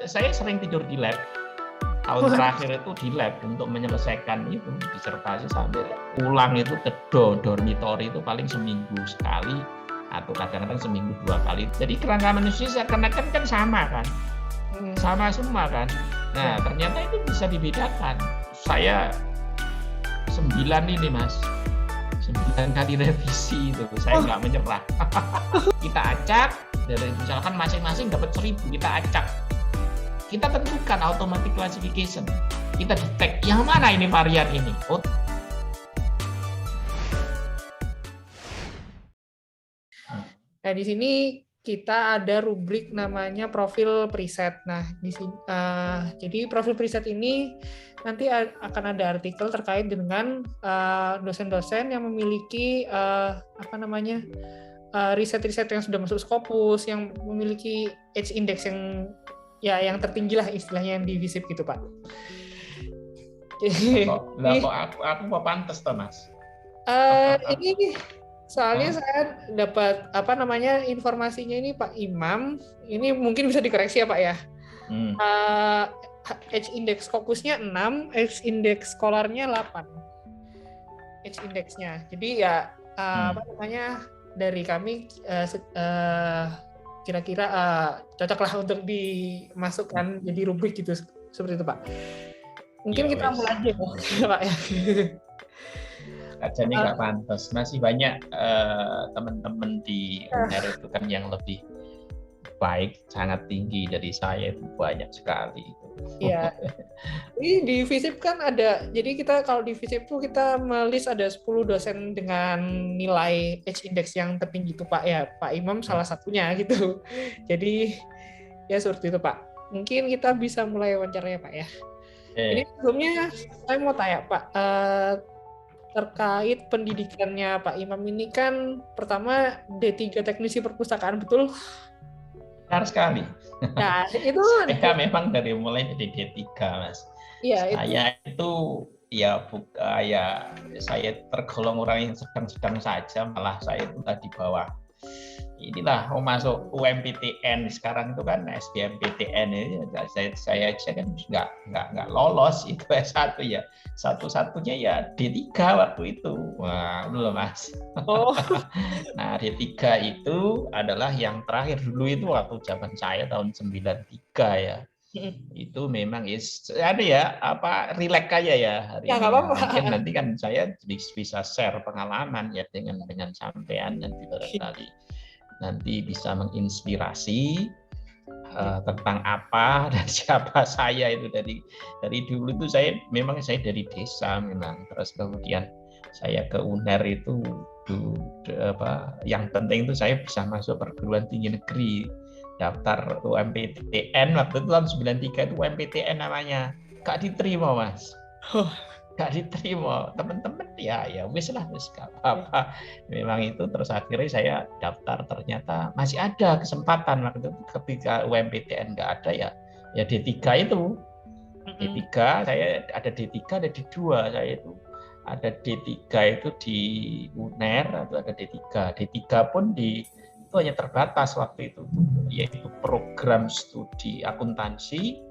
saya sering tidur di lab. Tahun terakhir itu di lab untuk menyelesaikan itu disertasi sampai pulang itu ke dormitory itu paling seminggu sekali atau kadang-kadang seminggu 2 kali. Jadi kerangka manusia seakan-akan kan sama kan, sama semua kan. Nah ternyata itu bisa dibedakan. Saya 9 ini Mas, 9 kali revisi itu, saya nggak menyerah. Kita acak, dari misalkan masing-masing dapat 1000, kita acak. Kita tentukan automatic classification. Kita detect yang mana ini varian ini. Nah, di sini kita ada rubrik namanya profil preset. Nah, di sini, jadi profil preset ini nanti akan ada artikel terkait dengan dosen-dosen yang memiliki riset-riset yang sudah masuk Scopus, yang memiliki H index yang tertinggi lah istilahnya yang di FISIP gitu Pak. Kok aku mau pantas toh Mas? Ini soalnya saya dapat informasinya ini Pak Imam, ini mungkin bisa dikoreksi ya Pak ya. H index Scopusnya 6, H index Scholar-nya 8. H indexnya. Jadi ya dari kami kira-kira cocoklah untuk dimasukkan jadi rubrik gitu seperti itu Pak. Mungkin kita mulai aja Pak ya. Jadi nggak pantas, masih banyak teman-teman di UNER itu kan yang lebih baik, sangat tinggi dari saya, itu banyak sekali. Iya. Jadi di FISIP kan ada, jadi kita kalau di FISIP itu kita melis ada 10 dosen dengan nilai H index yang tertinggi itu Pak ya. Pak Imam salah satunya gitu. Jadi ya seperti itu Pak. Mungkin kita bisa mulai wawancara ya Pak ya. Ini sebelumnya saya mau tanya Pak, terkait pendidikannya Pak Imam ini kan pertama D3 Teknisi Perpustakaan, betul? Benar sekali. Nah, itu saya memang dari mulai dari D3 Mas. Iya, saya itu saya tergolong orang yang sedang-sedang saja, malah saya itu tadi bawah. Inilah mau masuk UMPTN sekarang itu kan SBMPTN ini saya kan nggak lolos itu S1 ya, satu-satunya ya D3 waktu itu. Wah dulu Mas. Nah D3 itu adalah yang terakhir dulu itu waktu zaman saya tahun 93 ya. Itu memang relax aja ya hari ini. Mungkin nanti kan saya bisa share pengalaman ya dengan sampean nanti barangkali nanti bisa menginspirasi tentang apa dan siapa saya itu dari dulu itu saya dari desa memang, terus kemudian saya ke UNER itu yang penting itu saya bisa masuk perguruan tinggi negeri, daftar UMPTN waktu itu tahun 93 itu UMPTN namanya, gak diterima Mas. Gak diterima teman-teman ya wis gak apa-apa memang itu. Terus akhirnya saya daftar, ternyata masih ada kesempatan waktu itu ketika UMPTN nggak ada ya D3 itu. D3 saya ada D3 ada D2, saya itu ada D3 itu di UNER atau ada D3 pun itu hanya terbatas waktu itu, yaitu program studi akuntansi,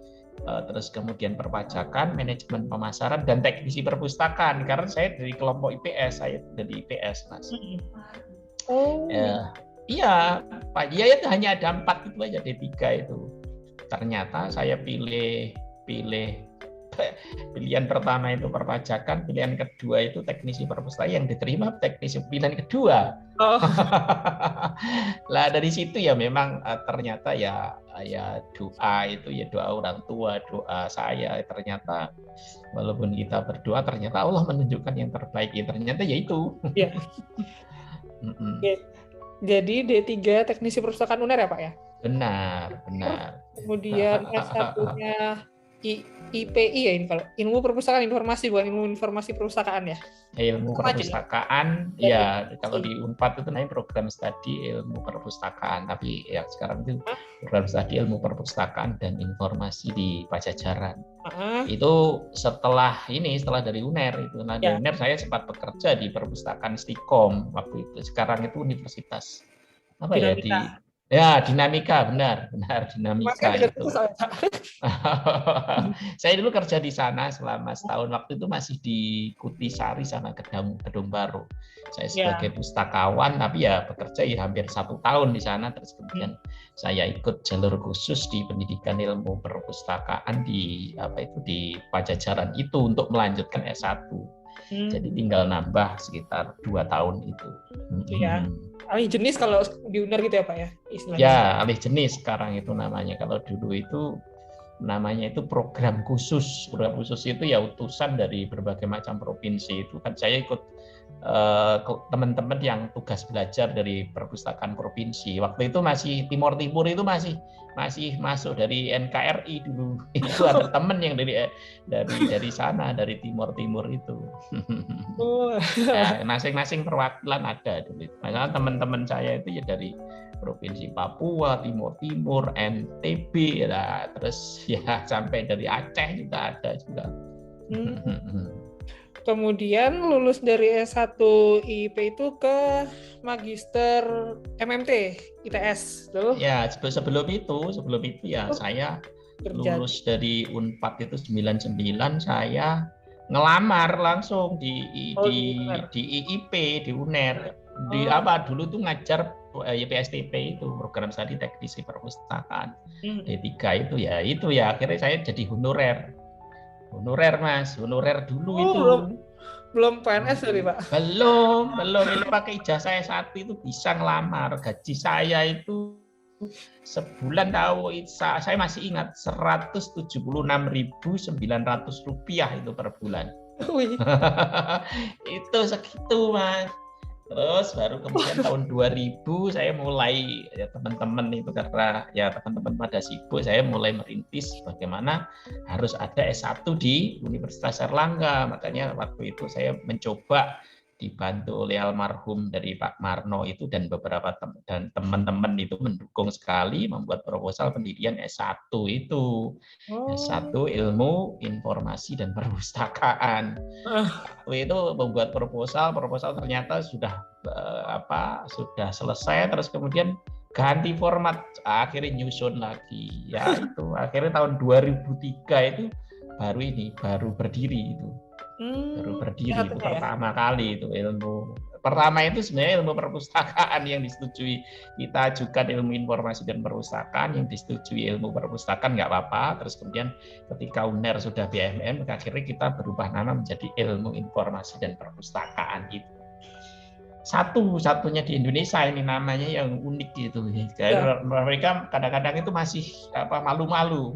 terus kemudian perpajakan, manajemen pemasaran, dan teknisi perpustakaan. Karena saya dari kelompok IPS, saya dari IPS Mas. Iya Pak, itu hanya ada 4 itu aja D3 itu. Ternyata saya pilihan pertama itu perpajakan, pilihan kedua itu teknisi perpustakaan, yang diterima teknisi pilihan kedua. Lah dari situ ya memang ternyata ya doa itu ya doa orang tua, doa saya, ternyata walaupun kita berdoa ternyata Allah menunjukkan yang terbaik, ya ternyata ya itu. Iya. Jadi D3 Teknisi Perpustakaan UNER ya Pak ya? Benar. Kemudian S1-nya IPI ya, ilmu perpustakaan informasi, bukan ilmu informasi perpustakaan ya? Ilmu perpustakaan ya, kalau di Unpad itu namanya program studi ilmu perpustakaan, tapi ya sekarang itu program studi ilmu perpustakaan dan informasi di Pajajaran. Itu setelah dari UNER itu. Nah, di UNER saya sempat bekerja di perpustakaan Stikom waktu itu. Sekarang itu universitas Ya, dinamika, benar Mas kan dinamika dekat itu. itu soalnya, Pak. Saya dulu kerja di sana selama setahun. Waktu itu masih di Kutisari sana, Gedung Baru. Saya Ya. sebagai pustakawan, tapi ya bekerja ya hampir 1 tahun di sana. Terus Hmm. kemudian saya ikut jalur khusus di pendidikan ilmu perpustakaan di di Pajajaran itu untuk melanjutkan S1. Jadi tinggal nambah sekitar 2 tahun itu. Itu ya. Alih jenis kalau di UNER gitu ya Pak ya istilahnya. Ya, alih jenis sekarang itu namanya. Kalau dulu itu namanya itu program khusus. Program khusus itu ya utusan dari berbagai macam provinsi. Itu kan saya ikut teman-teman yang tugas belajar dari perpustakaan provinsi. Waktu itu masih Timur Timur itu masih masuk dari NKRI dulu. Itu ada teman yang dari sana, dari Timur Timur itu. Oh. Ya, masing-masing perwakilan ada dulu. Misalnya teman-teman saya itu ya dari Provinsi Papua, Timur Timur, NTB, ya, terus ya sampai dari Aceh juga ada juga. Kemudian lulus dari S1 IIP itu ke Magister MMT ITS. Lalu Ya, sebelum itu ya saya kerja. lulus dari Unpad itu 99, saya ngelamar langsung di UNER. IIP, di UNER. Di Oh. dulu tuh ngajar PSTP itu, program studi teknisi perpustakaan. D3 itu ya akhirnya saya jadi honorer. Mas, honorer dulu Oh, itu. belum PNS tadi Pak. Belum itu pakai ijazah S1 itu bisa ngelamar. Gaji saya itu sebulan saya masih ingat Rp176.900 itu per bulan. Itu segitu Mas. Terus baru kemudian tahun 2000 saya mulai, ya teman-teman itu karena ya teman-teman pada sibuk, saya mulai merintis bagaimana harus ada S1 di Universitas Airlangga. Makanya waktu itu saya mencoba dibantu oleh almarhum dari Pak Marno itu dan beberapa teman-teman itu mendukung sekali membuat proposal pendidikan S1 itu. S1 Ilmu Informasi dan Perpustakaan. Waktu itu membuat proposal ternyata sudah selesai, terus kemudian ganti format, akhirnya nyusun lagi. Ya itu akhirnya tahun 2003 itu baru berdiri itu. Baru berdiri itu pertama kali itu ilmu. Pertama itu sebenarnya ilmu perpustakaan yang disetujui. Kita ajukan ilmu informasi dan perpustakaan, yang disetujui ilmu perpustakaan nggak apa-apa. Terus kemudian ketika UNER sudah BMN, akhirnya kita berubah nama menjadi ilmu informasi dan perpustakaan itu. Satu-satunya di Indonesia ini namanya yang unik gitu. Mereka kadang-kadang itu masih malu-malu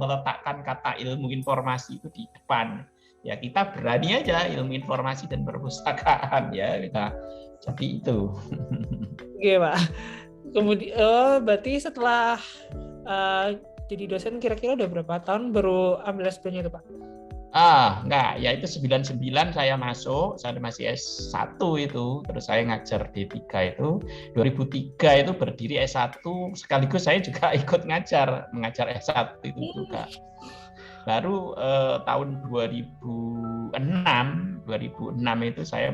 meletakkan kata ilmu informasi itu di depan. Ya kita berani aja ilmu informasi dan perpustakaan ya kita. Jadi itu. Oke Pak. Kemudian berarti setelah jadi dosen kira-kira udah berapa tahun baru ambil S2-nya itu Pak? Enggak, ya itu 99 saya masuk, saya masih S1 itu, terus saya ngajar D3 itu, 2003 itu berdiri S1, sekaligus saya juga ikut mengajar S1 itu juga. Baru tahun 2006 itu saya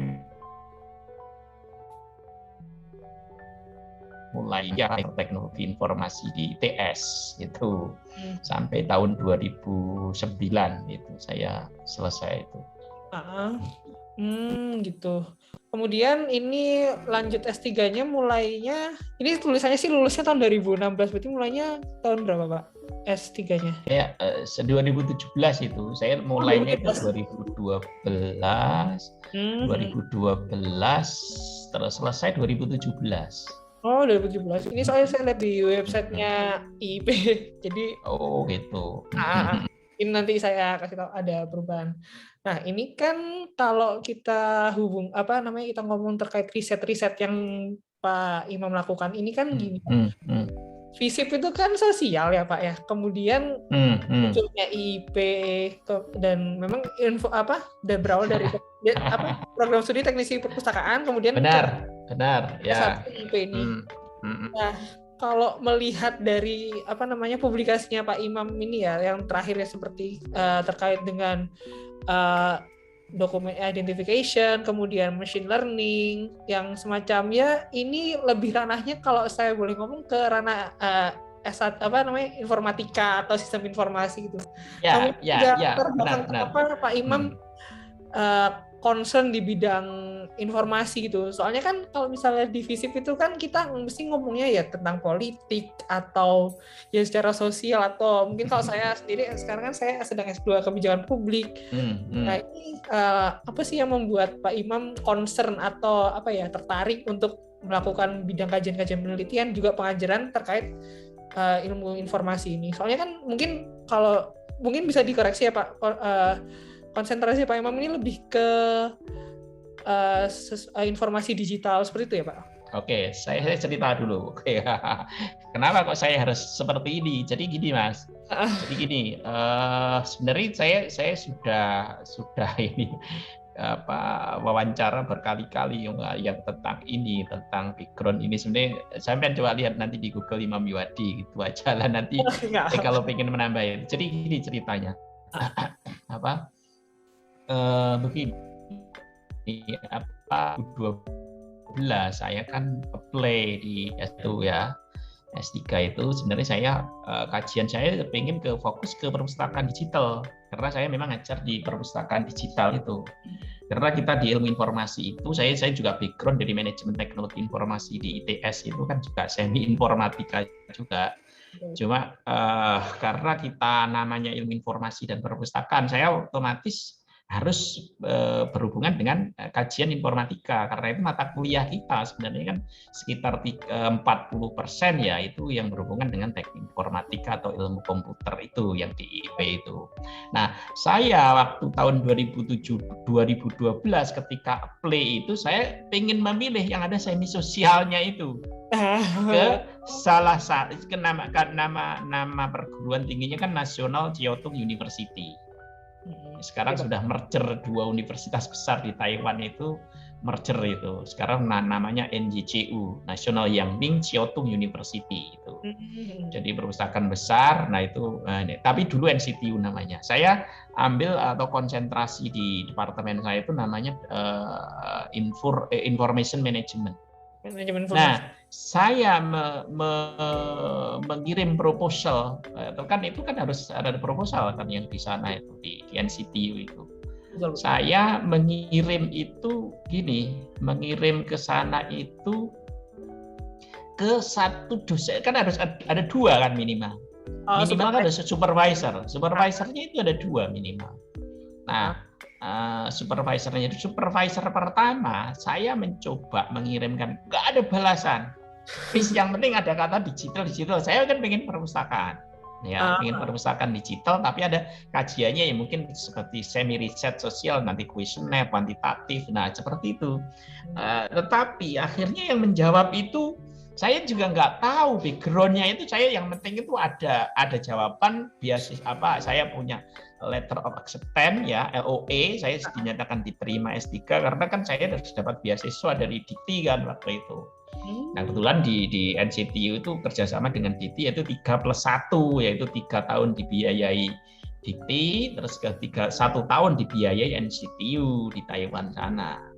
mulai teknologi informasi di ITS itu sampai tahun 2009 itu saya selesai itu. Gitu. Kemudian ini lanjut S3-nya mulainya, ini tulisannya sih lulusnya tahun 2016, berarti mulainya tahun berapa Pak S3-nya? Ya 2017 itu, saya mulainya itu 2012, 2012 terus selesai 2017. Oh, 2017. Ini soalnya saya lihat di websitenya IIP. Jadi gitu. Ini nanti saya kasih tahu ada perubahan. Nah, ini kan kalau kita kita ngomong terkait riset-riset yang Pak Imam lakukan, ini kan gini. FISIP itu kan sosial ya Pak ya. Kemudian munculnya IIP dan memang dan berawal dari program studi teknisi perpustakaan, kemudian benar ya. IIP ini. Nah, kalau melihat dari publikasinya Pak Imam ini ya, yang terakhirnya seperti terkait dengan document identification, kemudian machine learning, yang semacamnya. Ini lebih ranahnya kalau saya boleh ngomong ke ranah S1 informatika atau sistem informasi gitu. Kamu juga benar. Pak Imam concern di bidang informasi gitu. Soalnya kan kalau misalnya di FISIP itu kan kita mesti ngomongnya ya tentang politik atau ya secara sosial, atau mungkin kalau saya sendiri sekarang kan saya sedang S2 kebijakan publik. Nah, ini apa sih yang membuat Pak Imam concern atau tertarik untuk melakukan bidang kajian-kajian penelitian juga pengajaran terkait ilmu informasi ini? Soalnya kan mungkin bisa dikoreksi ya Pak, konsentrasi Pak Imam ini lebih ke informasi digital seperti itu ya Pak? Oke, saya cerita dulu. Oke. Kenapa kok saya harus seperti ini? Jadi gini Mas. Jadi gini, sebenarnya saya sudah ini wawancara berkali-kali yang tentang background ini. Sebenarnya sampai coba lihat nanti di Google Imam Yuwadi gitu aja lah nanti kalau pengen menambah. Jadi gini ceritanya. Begini, 2012 saya kan apply di S2 ya, S3 itu sebenarnya saya kajian saya pengen fokus ke perpustakaan digital, karena saya memang ngajar di perpustakaan digital itu. Karena kita di ilmu informasi itu, saya juga background dari manajemen teknologi informasi di ITS itu kan juga semi informatika juga. Cuma karena kita namanya ilmu informasi dan perpustakaan, saya otomatis harus berhubungan dengan kajian informatika, karena itu mata kuliah kita sebenarnya kan sekitar 40% ya itu yang berhubungan dengan teknik informatika atau ilmu komputer itu yang di IP itu. Nah, saya waktu tahun 2012 ketika apply itu saya ingin memilih yang ada semi sosialnya itu ke salah satu nama perguruan tingginya kan National Chiao Tung University. Sekarang sudah merger dua universitas besar di Taiwan itu, merger itu. Sekarang namanya NJCU, National Yangming Chiao Tung University itu. Jadi perpustakaan besar. Nah itu, tapi dulu NCTU namanya. Saya ambil atau konsentrasi di departemen saya itu namanya Information Management. Nah, saya mengirim proposal, kan itu kan harus ada proposal kan yang di sana itu di NCTU itu. Saya mengirim itu mengirim ke sana itu ke satu dosen, kan harus ada dua kan minimal. Minimal kan ada supervisor. Supervisornya itu ada dua minimal. Nah, supervisornya itu supervisor pertama saya mencoba mengirimkan, nggak ada balasan. Yang penting ada kata digital. Saya kan pengen perpustakaan ya, pengen perpustakaan digital, tapi ada kajiannya yang mungkin seperti semi riset sosial, nanti questionnaire kuantitatif, nah seperti itu. Tetapi akhirnya yang menjawab itu saya juga nggak tahu backgroundnya itu. Saya yang penting itu ada jawaban beasiswa apa, saya punya letter of acceptance ya, LOE, saya dinyatakan diterima S3 karena kan saya harus dapat beasiswa dari Dikti kan waktu itu. Nah kebetulan di NCTU itu kerjasama dengan Dikti yaitu 3+1, yaitu 3 tahun dibiayai Dikti, terus ke 1 tahun dibiayai NCTU di Taiwan sana.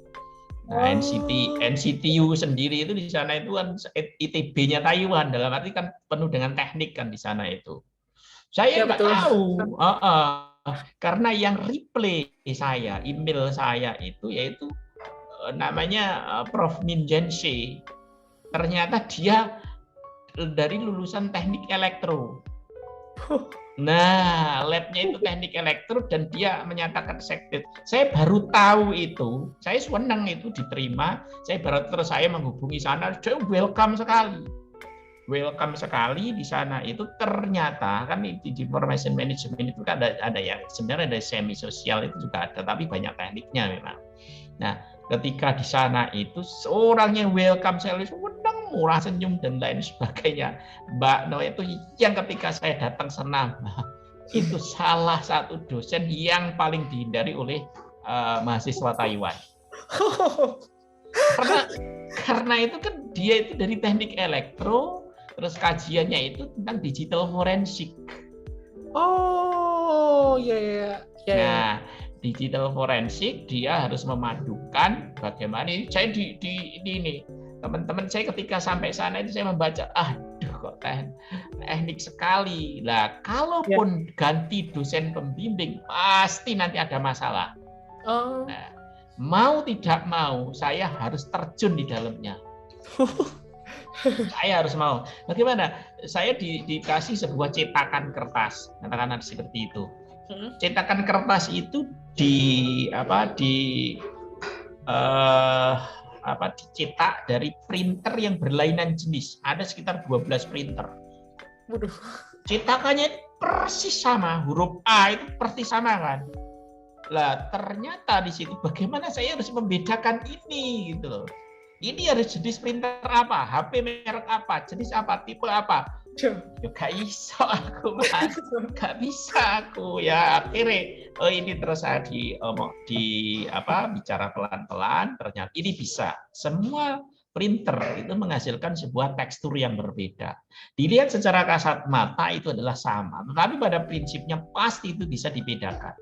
Nah, NCTU sendiri itu di sana itu kan ITB-nya Taiwan, dalam arti kan penuh dengan teknik kan di sana itu. Saya nggak tahu, karena yang reply saya, email saya itu yaitu namanya Prof. Min Jianxi. Ternyata dia dari lulusan teknik elektro. Nah, labnya itu teknik elektro dan dia menyatakan accepted. Saya baru tahu itu, saya senang itu diterima. Saya baru terus saya menghubungi sana, saya welcome sekali di sana itu. Ternyata kan di information management itu kan ada ya, sebenarnya ada semi sosial itu juga ada, tapi banyak tekniknya memang. Nah, ketika di sana itu seorang yang welcome service, murah senyum dan lain sebagainya. Mbak No itu yang ketika saya datang sana, itu salah satu dosen yang paling dihindari oleh mahasiswa Taiwan. Karena itu kan dia itu dari teknik elektro, terus kajiannya itu tentang digital forensik. Oh, iya. Nah, digital forensik dia harus memadukan bagaimana ini. Saya ini teman-teman saya ketika sampai sana itu saya membaca, aduh kok teknik sekali lah. Kalaupun ganti dosen pembimbing pasti nanti ada masalah. Nah, mau tidak mau saya harus terjun di dalamnya. Saya harus mau. Bagaimana? Saya dikasih sebuah cetakan kertas, katakanlah seperti itu. Cetakan kertas itu dicetak dari printer yang berlainan jenis. Ada sekitar 12 printer. Waduh. Cetakannya persis sama, huruf A itu persis sama kan. Lah ternyata di situ bagaimana saya harus membedakan ini gitu loh. Ini harus jenis printer apa, HP merek apa, jenis apa, tipe apa. Gak bisa aku, Mas. Gak bisa aku ya. Akhirnya ini terus saya bicara pelan-pelan. Ternyata ini bisa. Semua printer itu menghasilkan sebuah tekstur yang berbeda. Dilihat secara kasat mata itu adalah sama, tetapi pada prinsipnya pasti itu bisa dibedakan.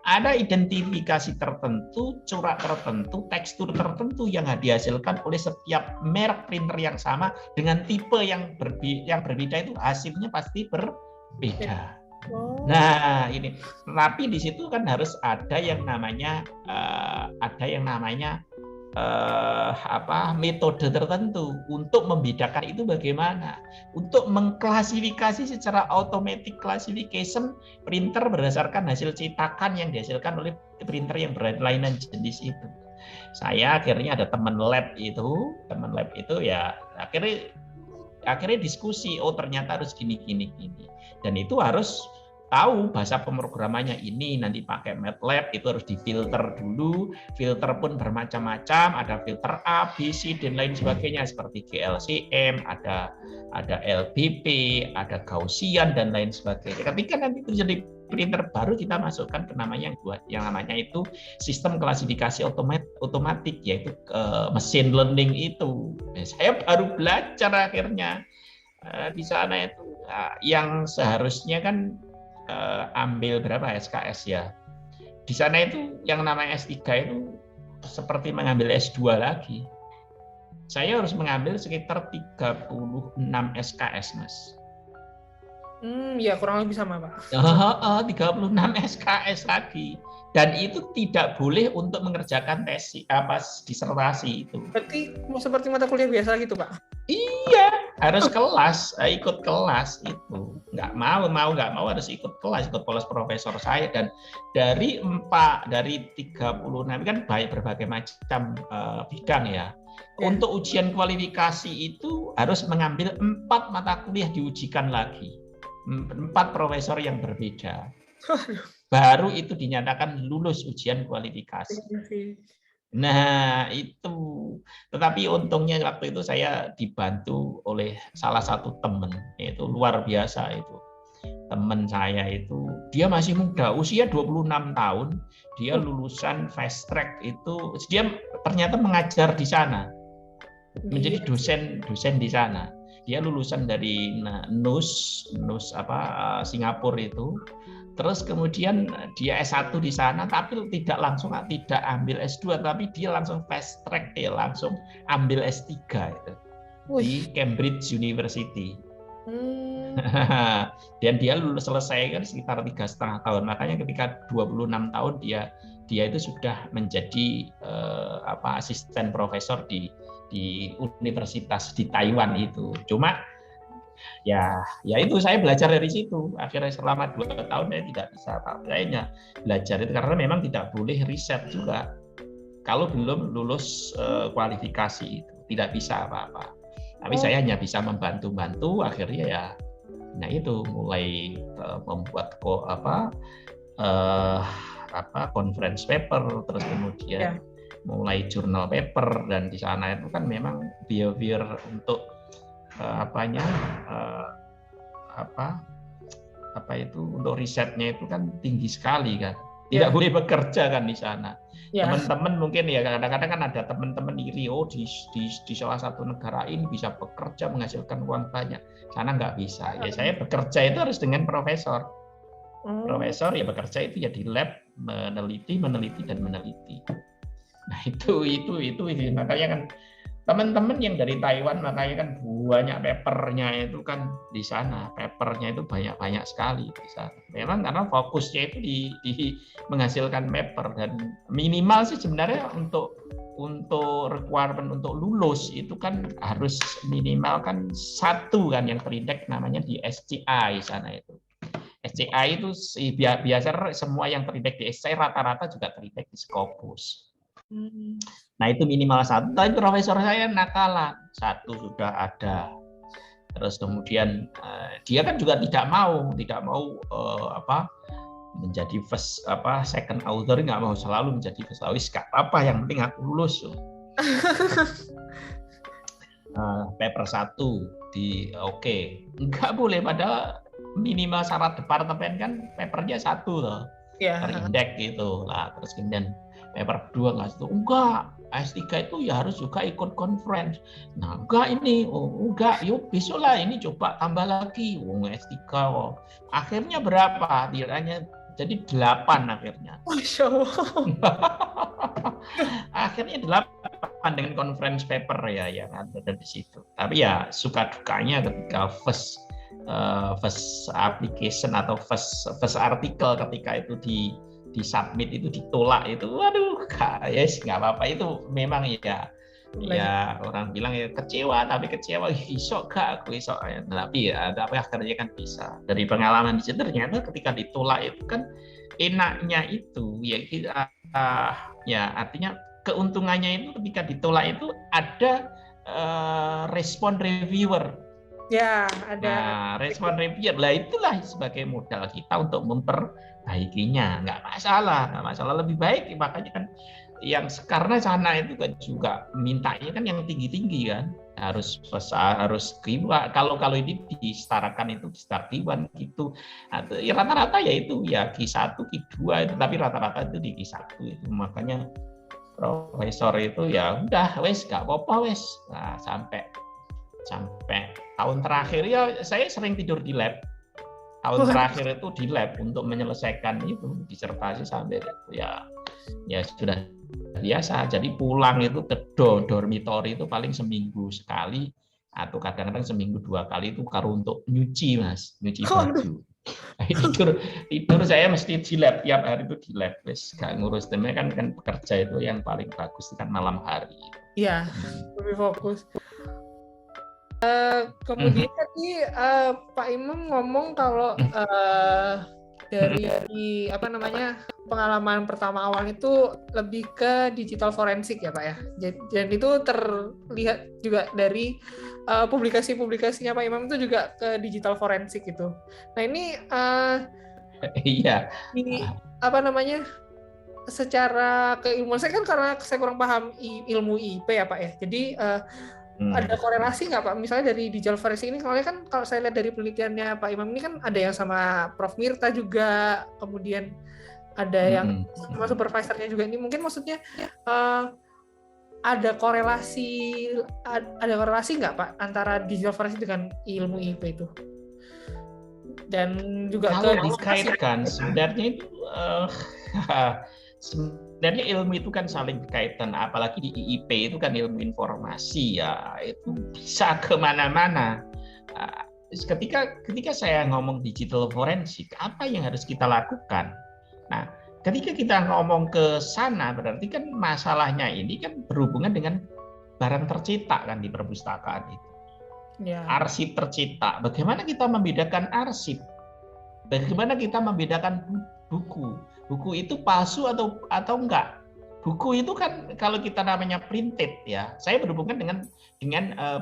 Ada identifikasi tertentu, corak tertentu, tekstur tertentu yang dihasilkan oleh setiap merek printer yang sama dengan tipe yang berbeda, itu hasilnya pasti berbeda. Nah ini, tapi di situ kan harus ada yang namanya metode tertentu untuk membedakan itu bagaimana, untuk mengklasifikasi secara automatic classification printer berdasarkan hasil cetakan yang dihasilkan oleh printer yang berlainan jenis itu. Saya akhirnya ada teman lab itu ya akhirnya diskusi, oh ternyata harus gini, dan itu harus tahu bahasa pemrogramannya ini, nanti pakai MATLAB, itu harus difilter dulu, filter pun bermacam-macam, ada filter A, B, C, dan lain sebagainya, seperti GLCM, ada LBP, ada Gaussian, dan lain sebagainya. Ketika nanti itu jadi printer baru, kita masukkan ke yang namanya itu sistem klasifikasi otomatik, yaitu machine learning itu. Saya baru belajar akhirnya di sana itu, yang seharusnya kan ambil berapa SKS ya. Di sana itu yang namanya S3 itu seperti mengambil S2 lagi. Saya harus mengambil sekitar 36 SKS, Mas. Ya kurang lebih sama, Pak. 36 SKS lagi. Dan itu tidak boleh untuk mengerjakan disertasi itu. Berarti seperti mata kuliah biasa gitu, Pak? Iya, harus ikut kelas itu. Nggak mau harus ikut kelas, ikut kelas profesor saya. Dan dari 36 kan berbagai macam bidang ya. Untuk ujian kualifikasi itu harus mengambil 4 mata kuliah diujikan lagi. 4 profesor yang berbeda. Baru itu dinyatakan lulus ujian kualifikasi. Nah itu, tetapi untungnya waktu itu saya dibantu oleh salah satu teman, itu luar biasa itu. Teman saya itu, dia masih muda, usia 26 tahun, dia lulusan fast track itu, dia ternyata mengajar di sana, menjadi dosen di sana. Dia lulusan dari NUS Singapura itu. Terus kemudian dia S1 di sana, tapi tidak ambil S2, tapi dia langsung fast track, dia langsung ambil S3 itu di Cambridge University. Dan dia lulus selesai kan sekitar 3,5 tahun. Makanya ketika 26 tahun dia itu sudah menjadi asisten profesor di universitas di Taiwan itu. Cuma ya itu saya belajar dari situ. Akhirnya selama 2 tahun saya tidak bisa apa-apa, belajar itu karena memang tidak boleh riset juga kalau belum lulus kualifikasi itu, tidak bisa apa-apa. Tapi saya hanya bisa membantu akhirnya ya. Nah itu mulai membuat conference paper, terus kemudian mulai jurnal paper, dan di sana itu kan memang behavior untuk untuk risetnya itu kan tinggi sekali kan, tidak boleh bekerja kan di sana. Teman-teman mungkin ya kadang-kadang kan ada teman-teman iri, di salah satu negara ini bisa bekerja menghasilkan uang banyak, sana nggak bisa. Ya saya bekerja itu harus dengan profesor. Profesor ya bekerja itu ya di lab, meneliti dan meneliti. Nah itu makanya kan teman-teman yang dari Taiwan makanya kan banyak papernya itu kan di sana, papernya itu banyak sekali di sana. Memang karena fokusnya itu di menghasilkan paper, dan minimal sih sebenarnya untuk requirement untuk lulus itu kan harus minimal kan 1 kan yang terindeks namanya di SCI sana itu. SCI itu biasa semua yang terindeks di SCI rata-rata juga terindeks di Scopus. Nah itu minimal 1. Tapi profesor saya nakalan, 1 sudah ada. Terus kemudian dia kan juga tidak mau menjadi second author, nggak mau selalu menjadi first author. Nggak apa, yang penting aku lulus. Paper 1 di oke. Nggak boleh, padahal minimal syarat departemen kan papernya 1 loh, terindeks gitu lah. Terus kemudian paper 2 nggak situ, enggak, S3 itu ya harus juga ikut conference. Nah enggak ini, enggak, yuk besok lah ini coba tambah lagi, S3 akhirnya berapa, tiranya jadi 8 akhirnya. Masya Allah. Akhirnya 8 dengan conference paper ya yang ada di situ. Tapi ya suka dukanya ketika first application atau first artikel ketika itu di submit itu ditolak itu, waduh, yes, nggak apa-apa, itu memang ya orang bilang ya kecewa, tapi kecewa isok gak aku isok, tapi akhirnya kan bisa. Dari pengalaman di situ ternyata ketika ditolak itu kan enaknya itu ya artinya keuntungannya itu ketika ditolak itu ada respon reviewer. Ya, ada. Nah, respon reviewer lah itulah sebagai modal kita untuk memperbaikinya. Nggak masalah. Lebih baik makanya kan yang karena sana itu kan juga mintanya kan yang tinggi-tinggi kan. Harus Q1. Kalau ini disetarakan itu di start Q1 gitu. Ya rata-rata ya itu ya Q1, Q2 itu, tapi rata-rata itu di Q1 itu. Makanya profesor itu ya udah wes nggak apa-apa wes. Nah, sampai tahun terakhir ya saya sering tidur di lab. Tahun terakhir itu di lab untuk menyelesaikan itu disertasi sampai itu ya sudah biasa. Jadi pulang itu ke dormitory itu paling seminggu sekali atau kadang-kadang seminggu 2 kali itu kalau untuk nyuci baju. Tidur saya mesti di lab, tiap hari itu di lab, wes gak ngurus temen kan bekerja itu yang paling bagus itu kan malam hari. Iya, lebih fokus. Kemudian tadi Pak Imam ngomong kalau dari pengalaman pertama awal itu lebih ke digital forensik ya Pak ya. Dan itu terlihat juga dari publikasinya Pak Imam itu juga ke digital forensik gitu. Nah ini iya. Secara keilmuan saya kan karena saya kurang paham ilmu IP ya Pak ya. Jadi ada korelasi nggak Pak? Misalnya dari digital forensik ini, soalnya kan kalau saya lihat dari penelitiannya Pak Imam ini kan ada yang sama Prof. Mirta juga, kemudian ada yang sama supervisornya juga. Ini mungkin maksudnya ada korelasi nggak Pak antara digital forensik dengan ilmu IP itu? Dan juga kalau dikaitkan sebenarnya itu sebenarnya ilmu itu kan saling berkaitan, apalagi di IIP itu kan ilmu informasi ya, itu bisa kemana-mana. Ketika saya ngomong digital forensik, apa yang harus kita lakukan? Nah, ketika kita ngomong ke sana, berarti kan masalahnya ini kan berhubungan dengan barang tercetak kan di perpustakaan itu. Ya. Arsip tercetak. Bagaimana kita membedakan arsip? Bagaimana kita membedakan buku? Buku itu palsu atau enggak? Buku itu kan kalau kita namanya printed ya. Saya berhubungan dengan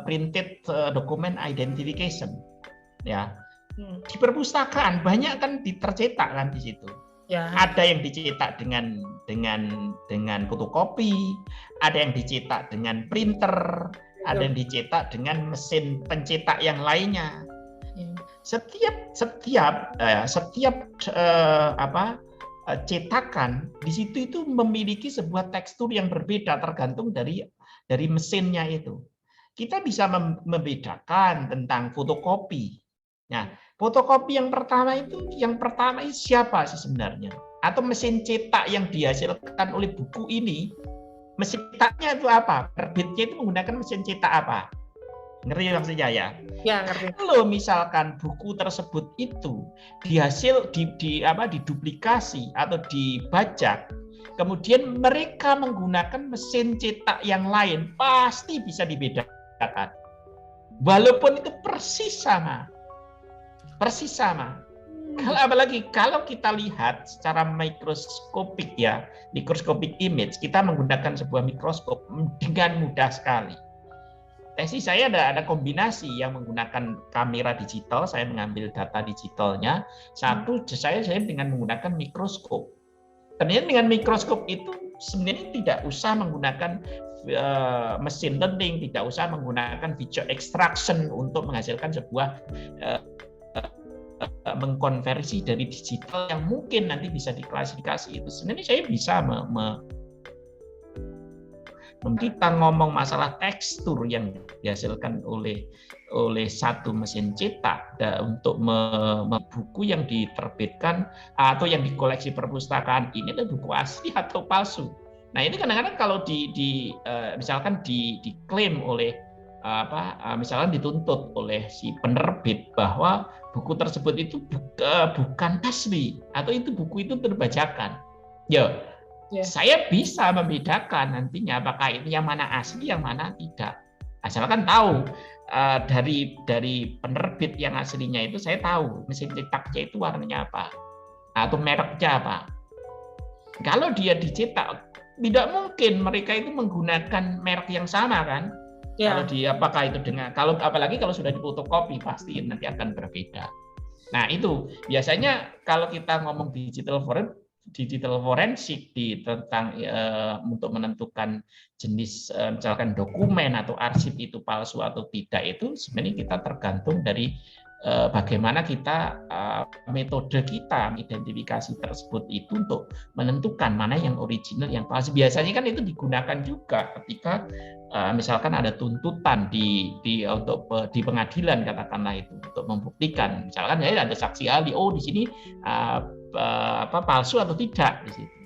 printed document identification. Ya. Di perpustakaan banyak kan tercetak kan di situ. Ya. Ada yang dicetak dengan fotokopi, ada yang dicetak dengan printer, ada yang dicetak dengan mesin pencetak yang lainnya. Setiap cetakan di situ itu memiliki sebuah tekstur yang berbeda tergantung dari mesinnya itu. Kita bisa membedakan tentang fotokopi. Nah, Fotokopi yang pertama itu siapa sih sebenarnya? Atau mesin cetak yang dihasilkan oleh buku ini, mesin cetaknya itu apa? Penerbitnya itu menggunakan mesin cetak apa? Ngerti maksudnya ya? Ya, ngerti. Kalau misalkan buku tersebut itu diduplikasi atau dibajak, kemudian mereka menggunakan mesin cetak yang lain, pasti bisa dibedakan. Walaupun itu persis sama. Apalagi kalau kita lihat secara mikroskopik ya, mikroskopik image, kita menggunakan sebuah mikroskop dengan mudah sekali. Tesis saya ada kombinasi yang menggunakan kamera digital, saya mengambil data digitalnya. Satu, saya dengan menggunakan mikroskop. Ternyata dengan mikroskop itu sebenarnya tidak usah menggunakan mesin learning, tidak usah menggunakan video extraction untuk menghasilkan sebuah mengkonversi dari digital yang mungkin nanti bisa diklasifikasi. Itu sebenarnya saya bisa kita ngomong masalah tekstur yang dihasilkan oleh satu mesin cetak untuk buku yang diterbitkan atau yang dikoleksi perpustakaan ini adalah buku asli atau palsu. Nah ini kadang-kadang kalau misalkan diklaim oleh misalkan dituntut oleh si penerbit bahwa buku tersebut itu bukan asli atau itu buku itu terbajakan. Saya bisa membedakan nantinya apakah ini yang mana asli, yang mana tidak. Asalkan tahu dari penerbit yang aslinya itu saya tahu mesin cetaknya itu warnanya apa atau mereknya apa. Kalau dia dicetak, tidak mungkin mereka itu menggunakan merek yang sama kan? Apakah itu apalagi kalau sudah difotokopi pasti nanti akan berbeda. Nah itu biasanya kalau kita ngomong digital forensik tentang untuk menentukan jenis misalkan dokumen atau arsip itu palsu atau tidak, itu sebenarnya kita tergantung dari bagaimana kita metode kita identifikasi tersebut itu untuk menentukan mana yang original, yang palsu. Biasanya kan itu digunakan juga ketika misalkan ada tuntutan di pengadilan katakanlah itu untuk membuktikan, misalkan ya ada saksi ahli, di sini palsu atau tidak di situ.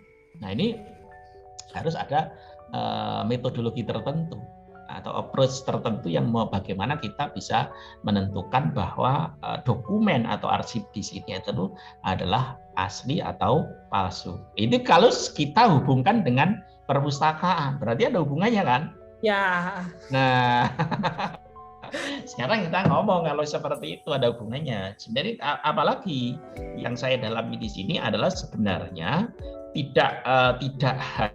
Nah ini harus ada metodologi tertentu atau approach tertentu yang bagaimana kita bisa menentukan bahwa dokumen atau arsip di sini itu adalah asli atau palsu. Ini kalau kita hubungkan dengan perpustakaan, berarti ada hubungannya kan? Ya. Nah, sekarang kita ngomong kalau seperti itu ada hubungannya. Sebenarnya apalagi yang saya dalami di sini adalah sebenarnya tidak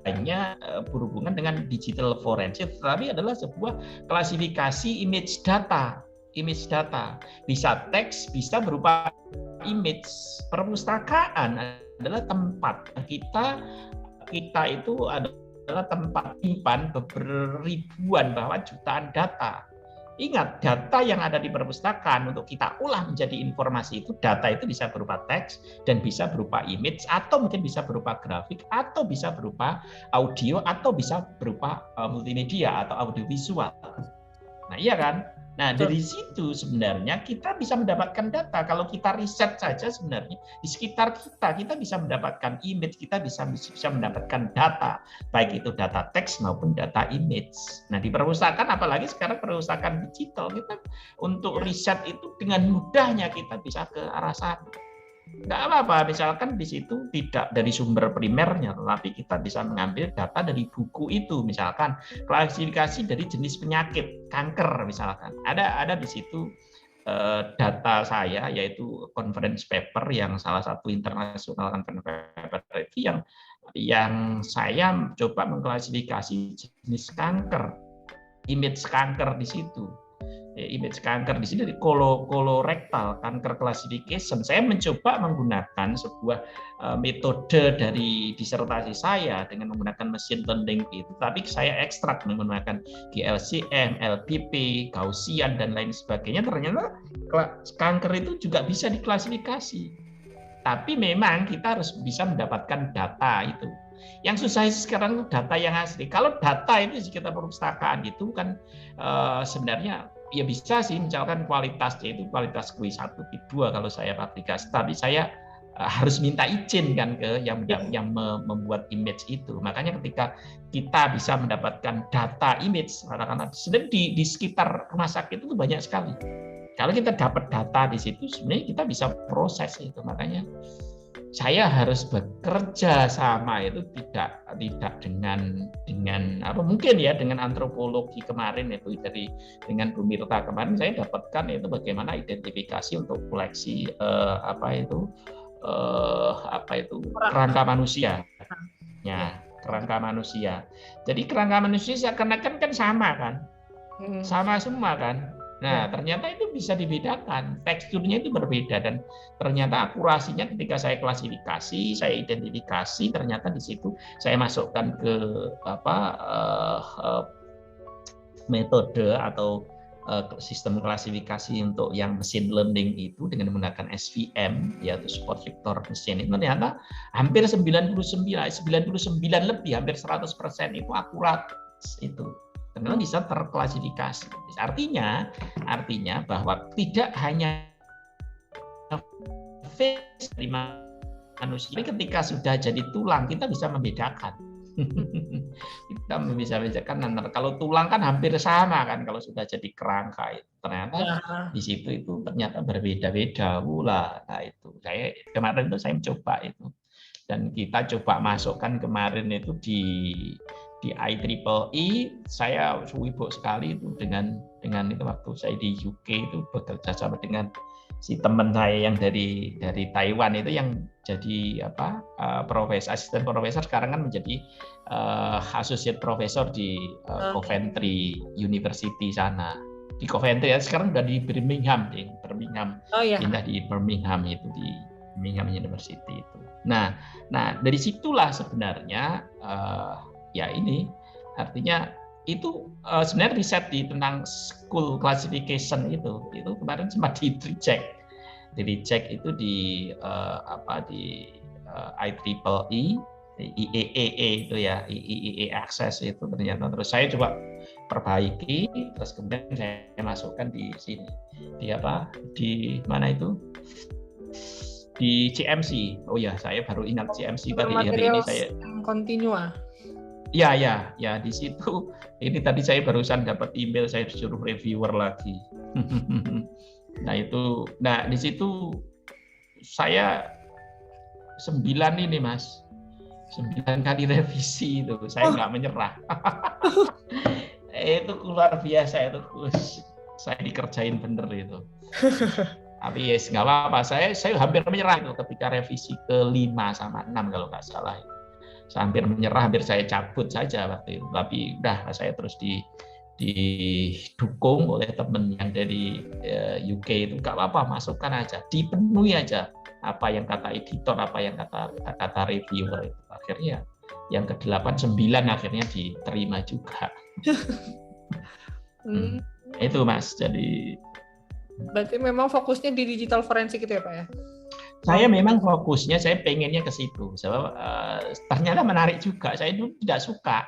hanya berhubungan dengan digital forensik, tetapi adalah sebuah klasifikasi image data. Bisa teks, bisa berupa image. Perpustakaan adalah tempat kita itu adalah tempat simpan beribuan bahkan jutaan data. Ingat, data yang ada di perpustakaan untuk kita olah menjadi informasi itu, data itu bisa berupa teks dan bisa berupa image atau mungkin bisa berupa grafik atau bisa berupa audio atau bisa berupa multimedia atau audiovisual. Nah, iya kan? Nah, dari situ sebenarnya kita bisa mendapatkan data. Kalau kita riset saja sebenarnya di sekitar kita bisa mendapatkan image, kita bisa mendapatkan data, baik itu data teks maupun data image. Nah, di perpustakaan, apalagi sekarang perpustakaan digital, kita untuk riset itu dengan mudahnya kita bisa ke arah sana. Nggak apa-apa, misalkan di situ tidak dari sumber primernya, tetapi kita bisa mengambil data dari buku itu, misalkan klasifikasi dari jenis penyakit kanker, misalkan ada di situ data saya, yaitu conference paper yang salah satu internasional conference paper itu yang saya coba mengklasifikasi jenis kanker, image kanker di situ. Image kanker di sini dari colorectal cancer classification. Saya mencoba menggunakan sebuah metode dari disertasi saya dengan menggunakan mesin learning itu, tapi saya ekstrak menggunakan GLCM, LBP, Gaussian dan lain sebagainya. Ternyata kanker itu juga bisa diklasifikasi. Tapi memang kita harus bisa mendapatkan data itu. Yang susah sekarang itu data yang asli. Kalau data itu di sekitar perpustakaan itu kan sebenarnya ya bisa sih misalkan kualitasnya itu kualitas Q1, Q2 kalau saya publikasi, tapi saya harus minta izin kan ke yang membuat image itu. Makanya ketika kita bisa mendapatkan data image, karena sebenarnya di sekitar rumah sakit itu banyak sekali. Kalau kita dapat data di situ, sebenarnya kita bisa proses itu. Makanya saya harus bekerja sama itu tidak dengan apa mungkin ya dengan antropologi kemarin itu dengan Bu Mirta kemarin saya dapatkan itu bagaimana identifikasi untuk koleksi kerangka manusia ya kerangka manusia. Jadi kerangka manusia seakan-akan kan sama kan, sama semua kan. Nah, ternyata itu bisa dibedakan, teksturnya itu berbeda dan ternyata akurasinya ketika saya klasifikasi, saya identifikasi, ternyata di situ saya masukkan ke metode atau sistem klasifikasi untuk yang machine learning itu dengan menggunakan SVM yaitu support vector machine itu ternyata hampir 99 lebih hampir 100% itu akurat itu. Karena bisa terklasifikasi. Artinya bahwa tidak hanya face dari manusia, tapi ketika sudah jadi tulang kita bisa membedakan. Kita bisa membedakan antara kalau tulang kan hampir sama kan kalau sudah jadi kerangka itu. Ternyata di situ itu ternyata berbeda-beda pula. Nah itu saya kemarin itu saya mencoba itu. Dan kita coba masukkan kemarin itu di IEEE, saya sibuk sekali itu dengan itu waktu saya di UK itu bekerja sama dengan si teman saya yang dari Taiwan itu yang jadi profesor, asisten profesor sekarang kan menjadi associate professor di Coventry University sana. Di Coventry ya sekarang udah di Birmingham, pindah di Birmingham itu di Birmingham University itu. Nah dari situlah sebenarnya ya ini artinya itu sebenarnya riset tentang school classification itu kemarin sempat di reject itu di IEEE IEEE itu ya IEEE Access itu ternyata terus saya coba perbaiki terus kemudian saya masukkan di sini di mana itu di CMC. Oh ya, saya baru ingat CMC tadi hari ini saya kontinua. Ya di situ ini tadi saya barusan dapat email saya disuruh reviewer lagi. Nah di situ saya 9 ini Mas. 9 kali revisi itu. Saya nggak menyerah. Itu luar biasa itu. Saya dikerjain bener itu. Tapi yes, nggak apa-apa. Saya hampir menyerah itu ketika revisi ke-5 sama 6 kalau nggak salah. Saya hampir menyerah, hampir saya cabut saja waktu itu. Tapi udah saya terus didukung oleh teman yang dari UK itu nggak apa-apa, masukkan aja, dipenuhi aja apa yang kata editor, apa yang kata reviewer itu. Akhirnya yang ke-8, 9 akhirnya diterima juga. Itu Mas, jadi berarti memang fokusnya di digital forensik itu ya Pak ya? Saya memang fokusnya, saya pengennya ke situ. Sebab ternyata menarik juga. Saya dulu tidak suka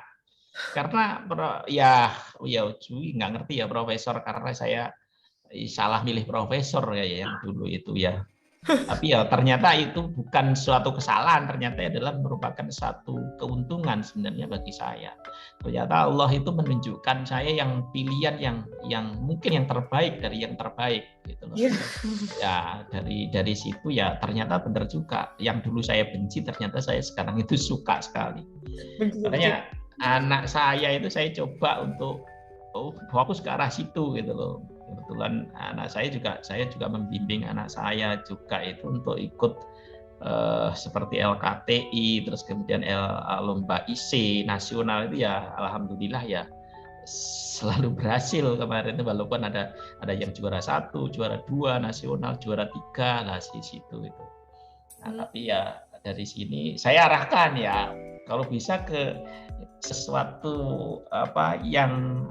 karena nggak ngerti ya profesor karena saya salah milih profesor ya yang dulu itu ya. Tapi ya ternyata itu bukan suatu kesalahan, ternyata adalah merupakan satu keuntungan sebenarnya bagi saya. Ternyata Allah itu menunjukkan saya yang pilihan yang mungkin yang terbaik dari yang terbaik gitu loh. Ya dari situ ya ternyata benar juga. Yang dulu saya benci ternyata saya sekarang itu suka sekali. Makanya anak saya itu saya coba untuk fokus ke arah situ gitu loh. Kebetulan saya juga membimbing anak saya juga itu untuk ikut seperti LKTI, terus kemudian lomba IC nasional itu ya alhamdulillah ya selalu berhasil kemarin itu walaupun ada yang juara 1, juara 2 nasional, juara 3 lah di situ itu. Nah, tapi ya dari sini saya arahkan ya kalau bisa ke sesuatu yang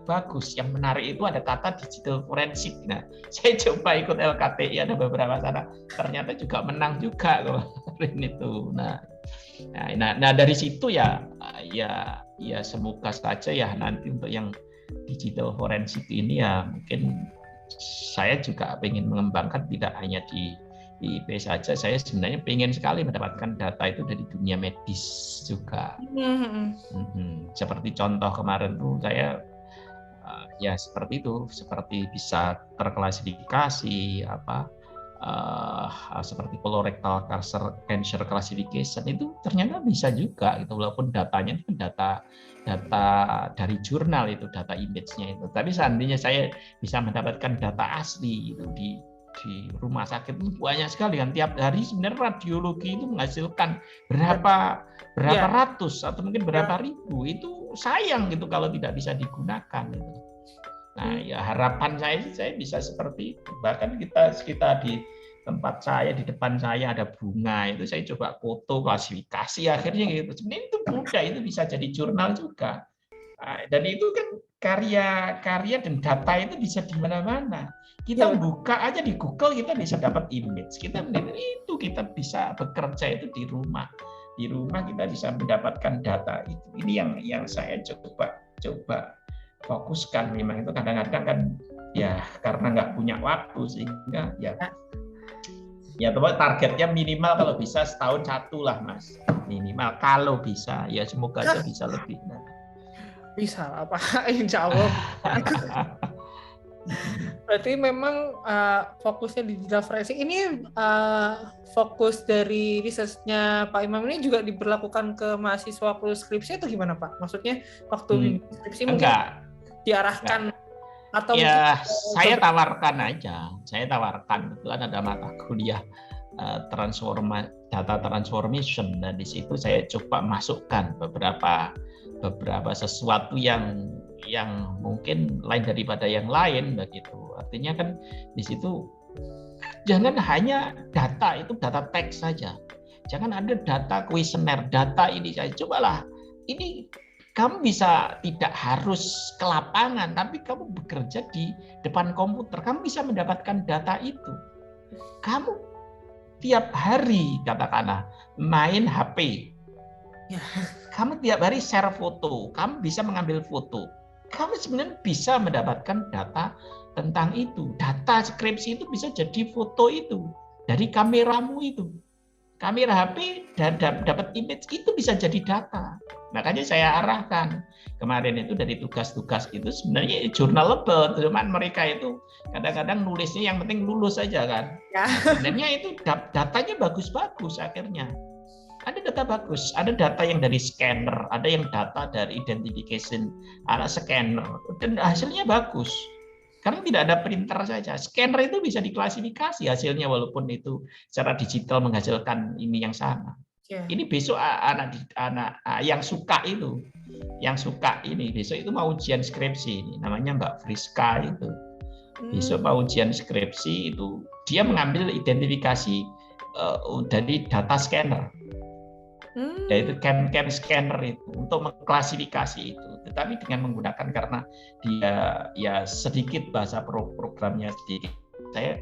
bagus, yang menarik itu ada kata digital forensik. Nah, saya coba ikut LKTI ada beberapa sana, ternyata juga menang juga kemarin itu. Nah dari situ ya semoga saja ya nanti untuk yang digital forensik ini ya mungkin saya juga ingin mengembangkan tidak hanya di IP saja, saya sebenarnya ingin sekali mendapatkan data itu dari dunia medis juga. Seperti contoh kemarin tuh saya ya seperti itu, seperti bisa terklasifikasi seperti colorectal cancer classification itu ternyata bisa juga gitu, walaupun datanya itu data dari jurnal itu, data image-nya itu. Tapi seandainya saya bisa mendapatkan data asli itu di rumah sakit itu banyak sekali kan, tiap hari sebenarnya radiologi itu menghasilkan berapa ratus atau mungkin berapa ribu, itu sayang gitu kalau tidak bisa digunakan gitu. Nah ya harapan saya bisa seperti itu. Bahkan kita di tempat saya, di depan saya ada bunga, itu saya coba foto klasifikasi akhirnya gitu. Sebenarnya itu mudah, itu bisa jadi jurnal juga. Dan itu kan karya dan data itu bisa di mana-mana. Kita buka aja di Google, kita bisa dapat image. Kita bisa bekerja itu di rumah. Di rumah kita bisa mendapatkan data itu. Ini yang saya coba fokuskan. Memang itu kadang-kadang kan ya karena nggak punya waktu sehingga ya targetnya minimal kalau bisa setahun satu lah Mas, minimal kalau bisa, ya semoga aja bisa lebih. Bisa lah Pak, insya Allah. Berarti memang fokusnya digital forensik ini fokus dari risetnya Pak Imam ini juga diberlakukan ke mahasiswa waktu skripsi atau gimana Pak? Maksudnya waktu skripsi mungkin diarahkan atau ya saya tawarkan aja, kebetulan ada mata kuliah data transformation, dan di situ saya coba masukkan beberapa sesuatu yang mungkin lain daripada yang lain begitu. Artinya kan di situ jangan hanya data teks saja, jangan ada data kuesioner, data ini saya cobalah ini. Kamu bisa tidak harus ke lapangan, tapi kamu bekerja di depan komputer, kamu bisa mendapatkan data itu. Kamu tiap hari katakanlah main HP, kamu tiap hari share foto, kamu bisa mengambil foto, kamu sebenarnya bisa mendapatkan data tentang itu. Data skripsi itu bisa jadi foto itu dari kameramu itu. Kamera HP dan dapat image itu bisa jadi data. Makanya saya arahkan kemarin itu dari tugas-tugas itu sebenarnya journalable, cuman mereka itu kadang-kadang nulisnya yang penting lulus saja kan. Sebenarnya itu datanya bagus-bagus akhirnya. Ada data bagus, ada data yang dari scanner, ada yang data dari identification alat scanner, dan hasilnya bagus. Karena tidak ada printer saja, scanner itu bisa diklasifikasi hasilnya walaupun itu secara digital menghasilkan ini yang sama. Ini besok anak yang suka ini besok itu mau ujian skripsi, ini namanya Mbak Friska itu. Besok mau ujian skripsi itu dia mengambil identifikasi dari data scanner. Yaitu cam scanner itu untuk mengklasifikasi itu, tetapi dengan menggunakan karena dia ya sedikit bahasa programnya sedikit, saya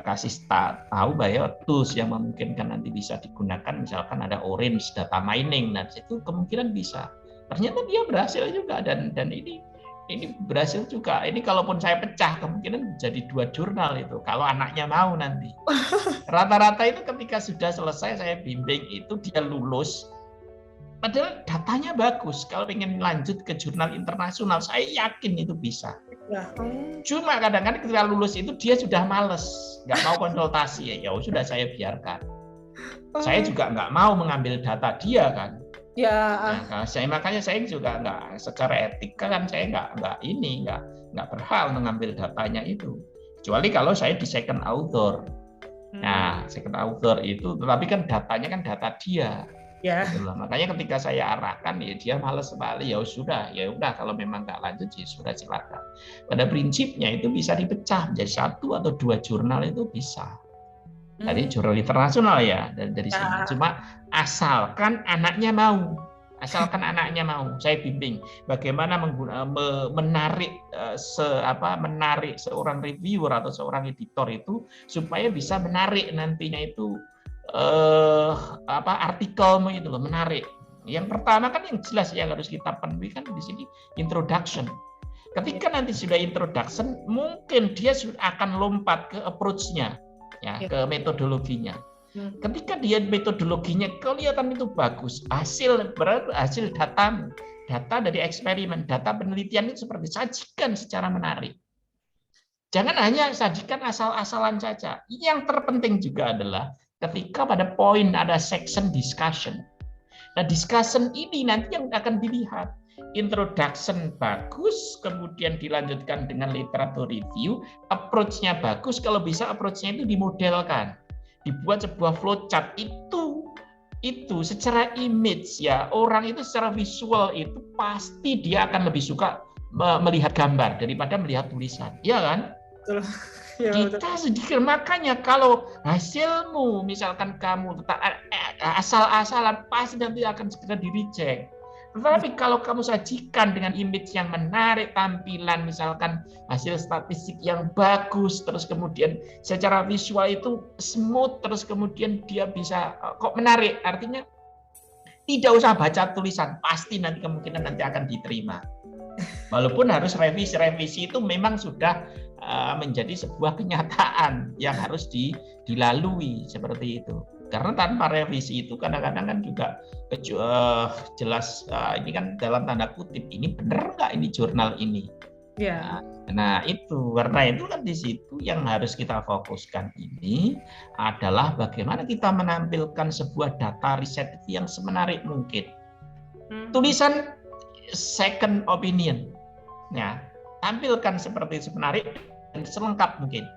kasih tahu bahwa tools yang memungkinkan nanti bisa digunakan, misalkan ada Orange data mining, nah itu kemungkinan bisa. Ternyata dia berhasil juga dan ini berhasil juga. Ini kalaupun saya pecah kemungkinan jadi 2 jurnal itu kalau anaknya mau nanti. Rata-rata itu ketika sudah selesai saya bimbing itu dia lulus. Padahal datanya bagus. Kalau ingin lanjut ke jurnal internasional, saya yakin itu bisa. Cuma kadang-kadang ketika lulus itu dia sudah males, nggak mau konsultasi. Ya sudah saya biarkan. Saya juga nggak mau mengambil data dia kan. Nah, makanya saya juga nggak, secara etika kan saya nggak berhak mengambil datanya itu. Kecuali kalau saya di second author. Nah, second author itu, tetapi kan datanya kan data dia. Makanya ketika saya arahkan ya dia malas sekali, ya udah kalau memang nggak lanjut ya sudah silakan. Pada prinsipnya itu bisa dipecah menjadi 1 atau 2 jurnal itu bisa. Dari jurnal internasional ya dari sini. Cuma asalkan anaknya mau, saya bimbing bagaimana menarik seorang reviewer atau seorang editor itu supaya bisa menarik nantinya itu artikel itu loh, menarik. Yang pertama kan yang jelas yang harus kita penuhi kan di sini introduction. Ketika nanti sudah introduction, mungkin dia akan lompat ke approach-nya, ya, ke metodologinya. Ketika dia metodologinya kelihatan itu bagus, hasil data dari eksperimen, data penelitian itu seperti sajikan secara menarik. Jangan hanya sajikan asal-asalan saja. Yang terpenting juga adalah ketika pada poin ada section discussion. Nah, discussion ini nanti yang akan dilihat. Introduction bagus, kemudian dilanjutkan dengan literatur review, approach-nya bagus, kalau bisa approach-nya itu dimodelkan. Dibuat sebuah flowchart itu secara image ya, orang itu secara visual itu pasti dia akan lebih suka melihat gambar daripada melihat tulisan, ya kan? Betul. Ya, kita sedikit, makanya kalau hasilmu misalkan kamu asal-asalan pasti nanti akan segera di-reject. Tetapi kalau kamu sajikan dengan image yang menarik, tampilan misalkan hasil statistik yang bagus, terus kemudian secara visual itu smooth, terus kemudian dia bisa kok menarik, artinya tidak usah baca tulisan, pasti nanti kemungkinan nanti akan diterima. Walaupun harus revisi itu memang sudah menjadi sebuah kenyataan yang harus dilalui seperti itu. Karena tanpa revisi itu kadang-kadang kan juga jelas ini kan dalam tanda kutip ini benar nggak ini jurnal ini. Ya. Nah itu karena itu kan di situ yang harus kita fokuskan ini adalah bagaimana kita menampilkan sebuah data riset yang semenarik mungkin. Tulisan second opinion, ya tampilkan seperti semenarik dan selengkap mungkin.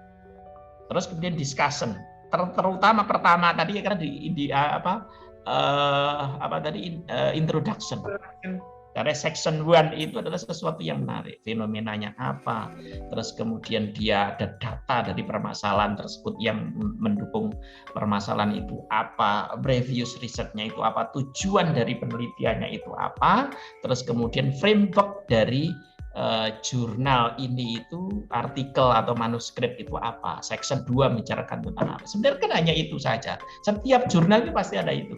Terus kemudian discussion. Terutama pertama tadi karena introduction. Karena section 1 itu adalah sesuatu yang menarik, fenomenanya apa, terus kemudian dia ada data dari permasalahan tersebut yang mendukung permasalahan itu apa, previous risetnya itu apa, tujuan dari penelitiannya itu apa, terus kemudian framework dari jurnal ini itu artikel atau manuskrip itu apa, section 2 membicarakan tentang apa. Sebenarnya kan hanya itu saja. Setiap jurnal itu pasti ada itu.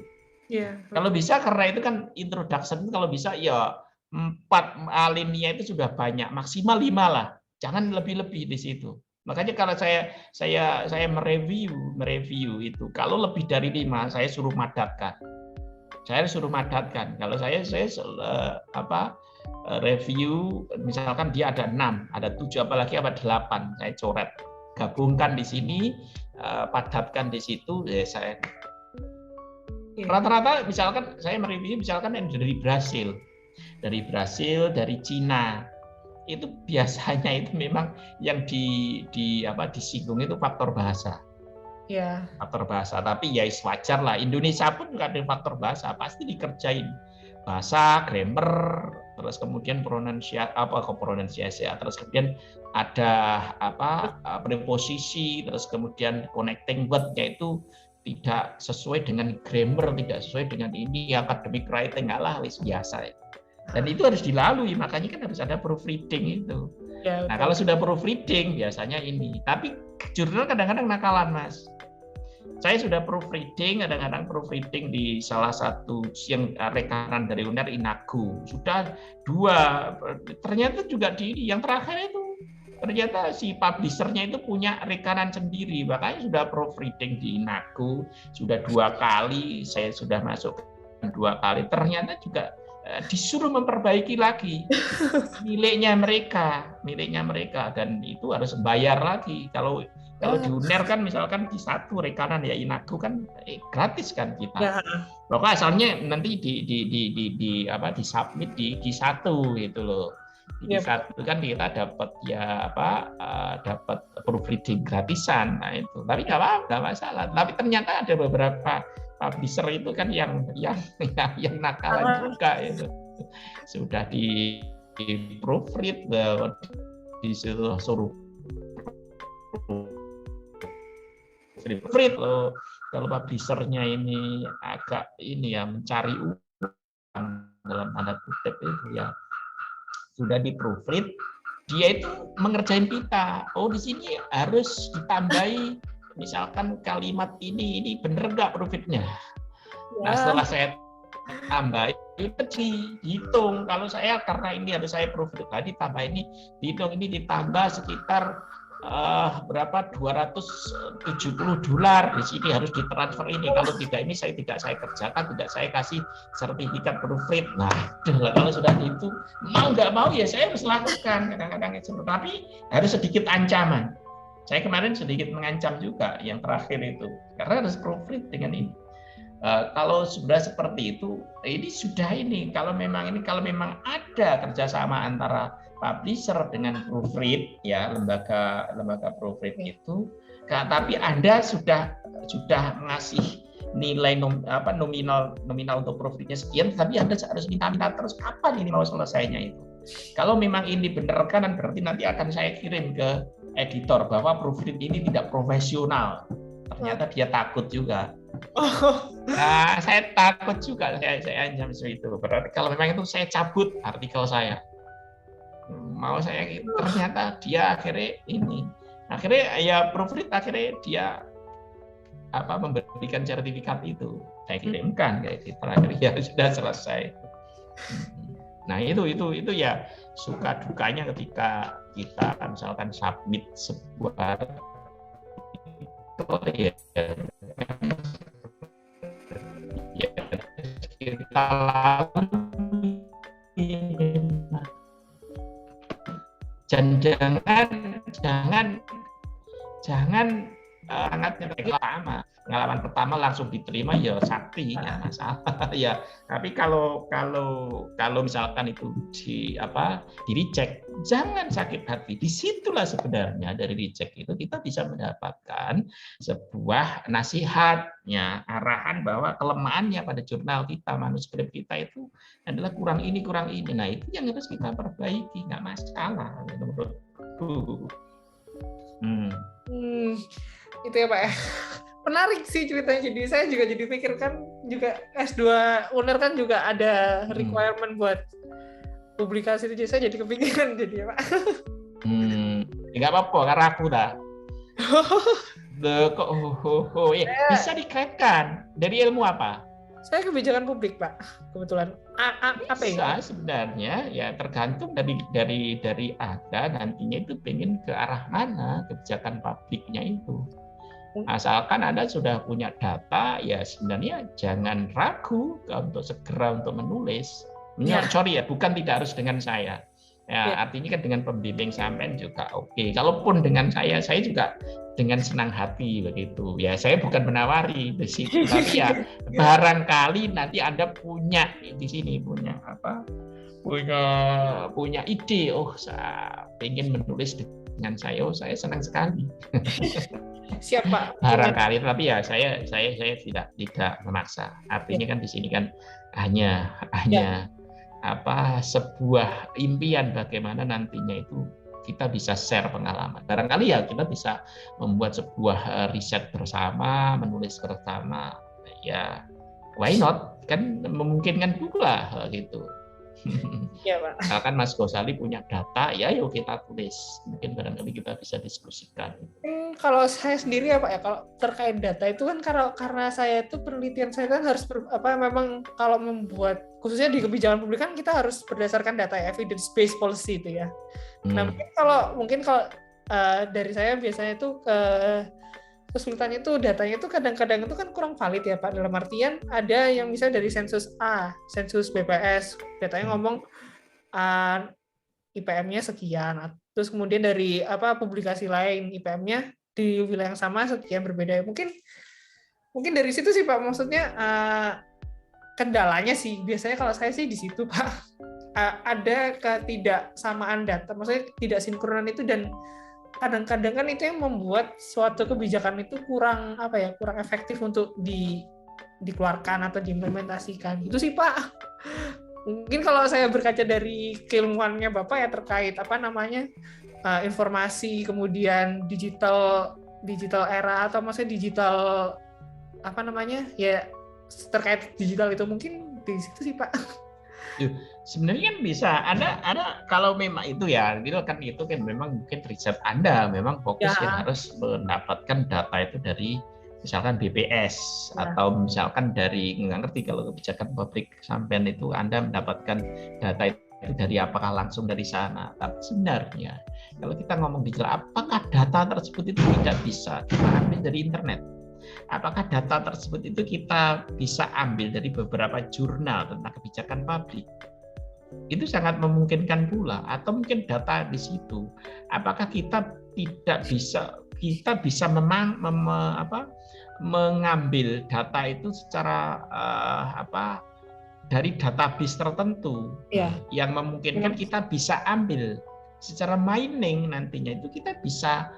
Yeah. Kalau bisa karena itu kan introduction kalau bisa ya 4 alinea itu sudah banyak, maksimal 5 lah. Jangan lebih-lebih di situ. Makanya kalau saya mereview itu kalau lebih dari 5 saya suruh madatkan. Kalau saya review misalkan dia ada 6, ada 7 apalagi ada 8, saya coret, gabungkan di sini, padatkan di situ, saya rata-rata misalkan saya mereview misalkan yang dari Brasil, dari Cina, itu biasanya itu memang yang disinggung itu faktor bahasa. Ya. Faktor bahasa, tapi ya wajar lah. Indonesia pun nggak ada faktor bahasa, pasti dikerjain bahasa, grammar, terus kemudian pronunciasi, terus kemudian ada preposisi, terus kemudian connecting word-nya itu tidak sesuai dengan grammar, tidak sesuai dengan ini academic writing, wis biasa. Dan itu harus dilalui, makanya kan harus ada proofreading itu. Ya, nah, kalau sudah proofreading biasanya ini. Tapi jurnal kadang-kadang nakalan, Mas. Saya sudah proofreading, kadang-kadang proofreading di salah satu yang rekanan dari UNER, Inago. Sudah 2, ternyata juga yang terakhir itu ternyata si publishernya itu punya rekanan sendiri, makanya sudah proofreading di Inago, sudah 2 kali, saya sudah masuk 2 kali, ternyata juga disuruh memperbaiki lagi miliknya mereka, dan itu harus bayar lagi. Kalau di UNER kan misalkan di 1 rekanan ya Inago kan gratis kan kita. Ya. Pokoknya asalnya nanti di submit di 1 gitu loh. Di 1 kan kita dapat dapat proofreading gratisan. Nah itu. Tapi nggak masalah. Tapi ternyata ada beberapa publisher itu kan yang nakalan juga itu. Sudah di proofread, disuruh proofread kalau publishernya ini agak mencari uang dalam tanda kutip itu ya sudah di proofread, dia itu mengerjain kita. Oh di sini harus ditambahi misalkan kalimat ini bener nggak proofreadnya. Nah setelah saya tambahin itu dihitung. Kalau saya karena ini harus saya proofread tadi tambah ini dihitung, ini ditambah sekitar berapa $270 di sini harus ditransfer ini. Kalau tidak ini saya kerjakan, tidak saya kasih sertifikat proofread. Nah, kalau sudah itu mau nggak mau ya saya harus lakukan kadang-kadang itu. Tapi harus sedikit ancaman. Saya kemarin sedikit mengancam juga yang terakhir itu karena harus proofread dengan ini. Kalau sudah seperti itu, ini sudah ini. Kalau memang ada kerjasama antara publisher dengan proofread, ya lembaga proofread itu, tapi Anda sudah ngasih nilai nominal untuk proofreadnya sekian, tapi Anda harus minta terus kapan ini mau selesainya itu. Kalau memang ini benar kan berarti nanti akan saya kirim ke editor bahwa proofread ini tidak profesional. Ternyata dia takut juga. Nah, saya takut juga, saya ancam itu. Berarti kalau memang itu saya cabut artikel saya. Mau saya ternyata dia akhirnya ya proofread akhirnya dia memberikan sertifikat itu saya kirimkan kayak gitu, akhirnya sudah selesai. Nah itu ya suka dukanya ketika kita misalkan submit sebuah artikel ya kita lalui. Jangan pengalaman pertama langsung diterima ya sakti nggak masalah ya. Tapi kalau misalkan itu di reject, jangan sakit hati. Disitulah sebenarnya dari reject itu kita bisa mendapatkan sebuah nasihatnya, arahan bahwa kelemahannya pada jurnal kita, manuskrip kita itu adalah kurang ini. Nah itu yang harus kita perbaiki, nggak masalah menurutku. Itu ya Pak ya. Menarik sih ceritanya. Jadi saya juga jadi pikir kan juga S2 UNER kan juga ada requirement buat publikasi itu. Saya jadi kepikiran jadi ya Pak. Nggak apa-apa karena aku dah. Bisa dikaitkan dari ilmu apa? Saya kebijakan publik Pak, kebetulan. Apa ya? Sebenarnya ya tergantung dari Anda nantinya itu pengen ke arah mana kebijakan publiknya itu. Asalkan Anda sudah punya data, ya sebenarnya jangan ragu untuk segera untuk menulis. Sorry ya, bukan tidak harus dengan saya. Ya, artinya kan dengan pembimbing sampean juga oke. Kalaupun dengan saya juga dengan senang hati begitu. Ya, saya bukan menawari di situ, tapi ya barangkali nanti Anda punya di sini punya ide. Saya ingin menulis dengan saya senang sekali. Siapa? Barangkali, tapi ya saya tidak memaksa. Artinya kan di sini kan hanya sebuah impian bagaimana nantinya itu kita bisa share pengalaman. Barangkali ya kita bisa membuat sebuah riset bersama, menulis bersama. Ya, why not? Kan memungkinkan pula gitu. Ya, Pak. Misalkan Mas Gosali punya data, ya yuk kita tulis. Mungkin barangkali kita bisa diskusikan. Kalau saya sendiri ya Pak ya, kalau terkait data itu kan karena saya itu penelitian saya kan harus memang kalau membuat khususnya di kebijakan publik kan kita harus berdasarkan data ya, evidence based policy itu ya. Nah mungkin kalau dari saya biasanya itu kesulitannya itu datanya itu kadang-kadang itu kan kurang valid ya Pak, dalam artian ada yang misalnya dari sensus sensus BPS datanya ngomong IPM-nya sekian, terus kemudian dari publikasi lain IPM-nya di wilayah yang sama sekian berbeda. Mungkin dari situ sih Pak, maksudnya kendalanya sih biasanya kalau saya sih di situ Pak, ada ketidaksamaan data, maksudnya tidak sinkronan itu, dan kadang-kadang kan itu yang membuat suatu kebijakan itu kurang efektif untuk dikeluarkan atau diimplementasikan. Itu sih Pak. Mungkin kalau saya berkaca dari keilmuannya Bapak ya terkait informasi, kemudian digital era atau maksudnya digital ya terkait digital itu mungkin di situ sih Pak. Sebenarnya kan bisa ada kalau memang itu ya itu kan memang mungkin riset Anda memang fokus yang harus mendapatkan data itu dari misalkan BPS atau misalkan dari nggak ngerti kalau kebijakan pabrik sampean itu Anda mendapatkan data itu dari apakah langsung dari sana. Tapi sebenarnya kalau kita ngomong digital, apakah data tersebut itu tidak bisa kita ambil dari internet? Apakah data tersebut itu kita bisa ambil dari beberapa jurnal tentang kebijakan pabrik? Itu sangat memungkinkan pula. Atau mungkin data di situ, apakah kita bisa mengambil data itu secara dari database tertentu yang memungkinkan kita bisa ambil secara mining, nantinya itu kita bisa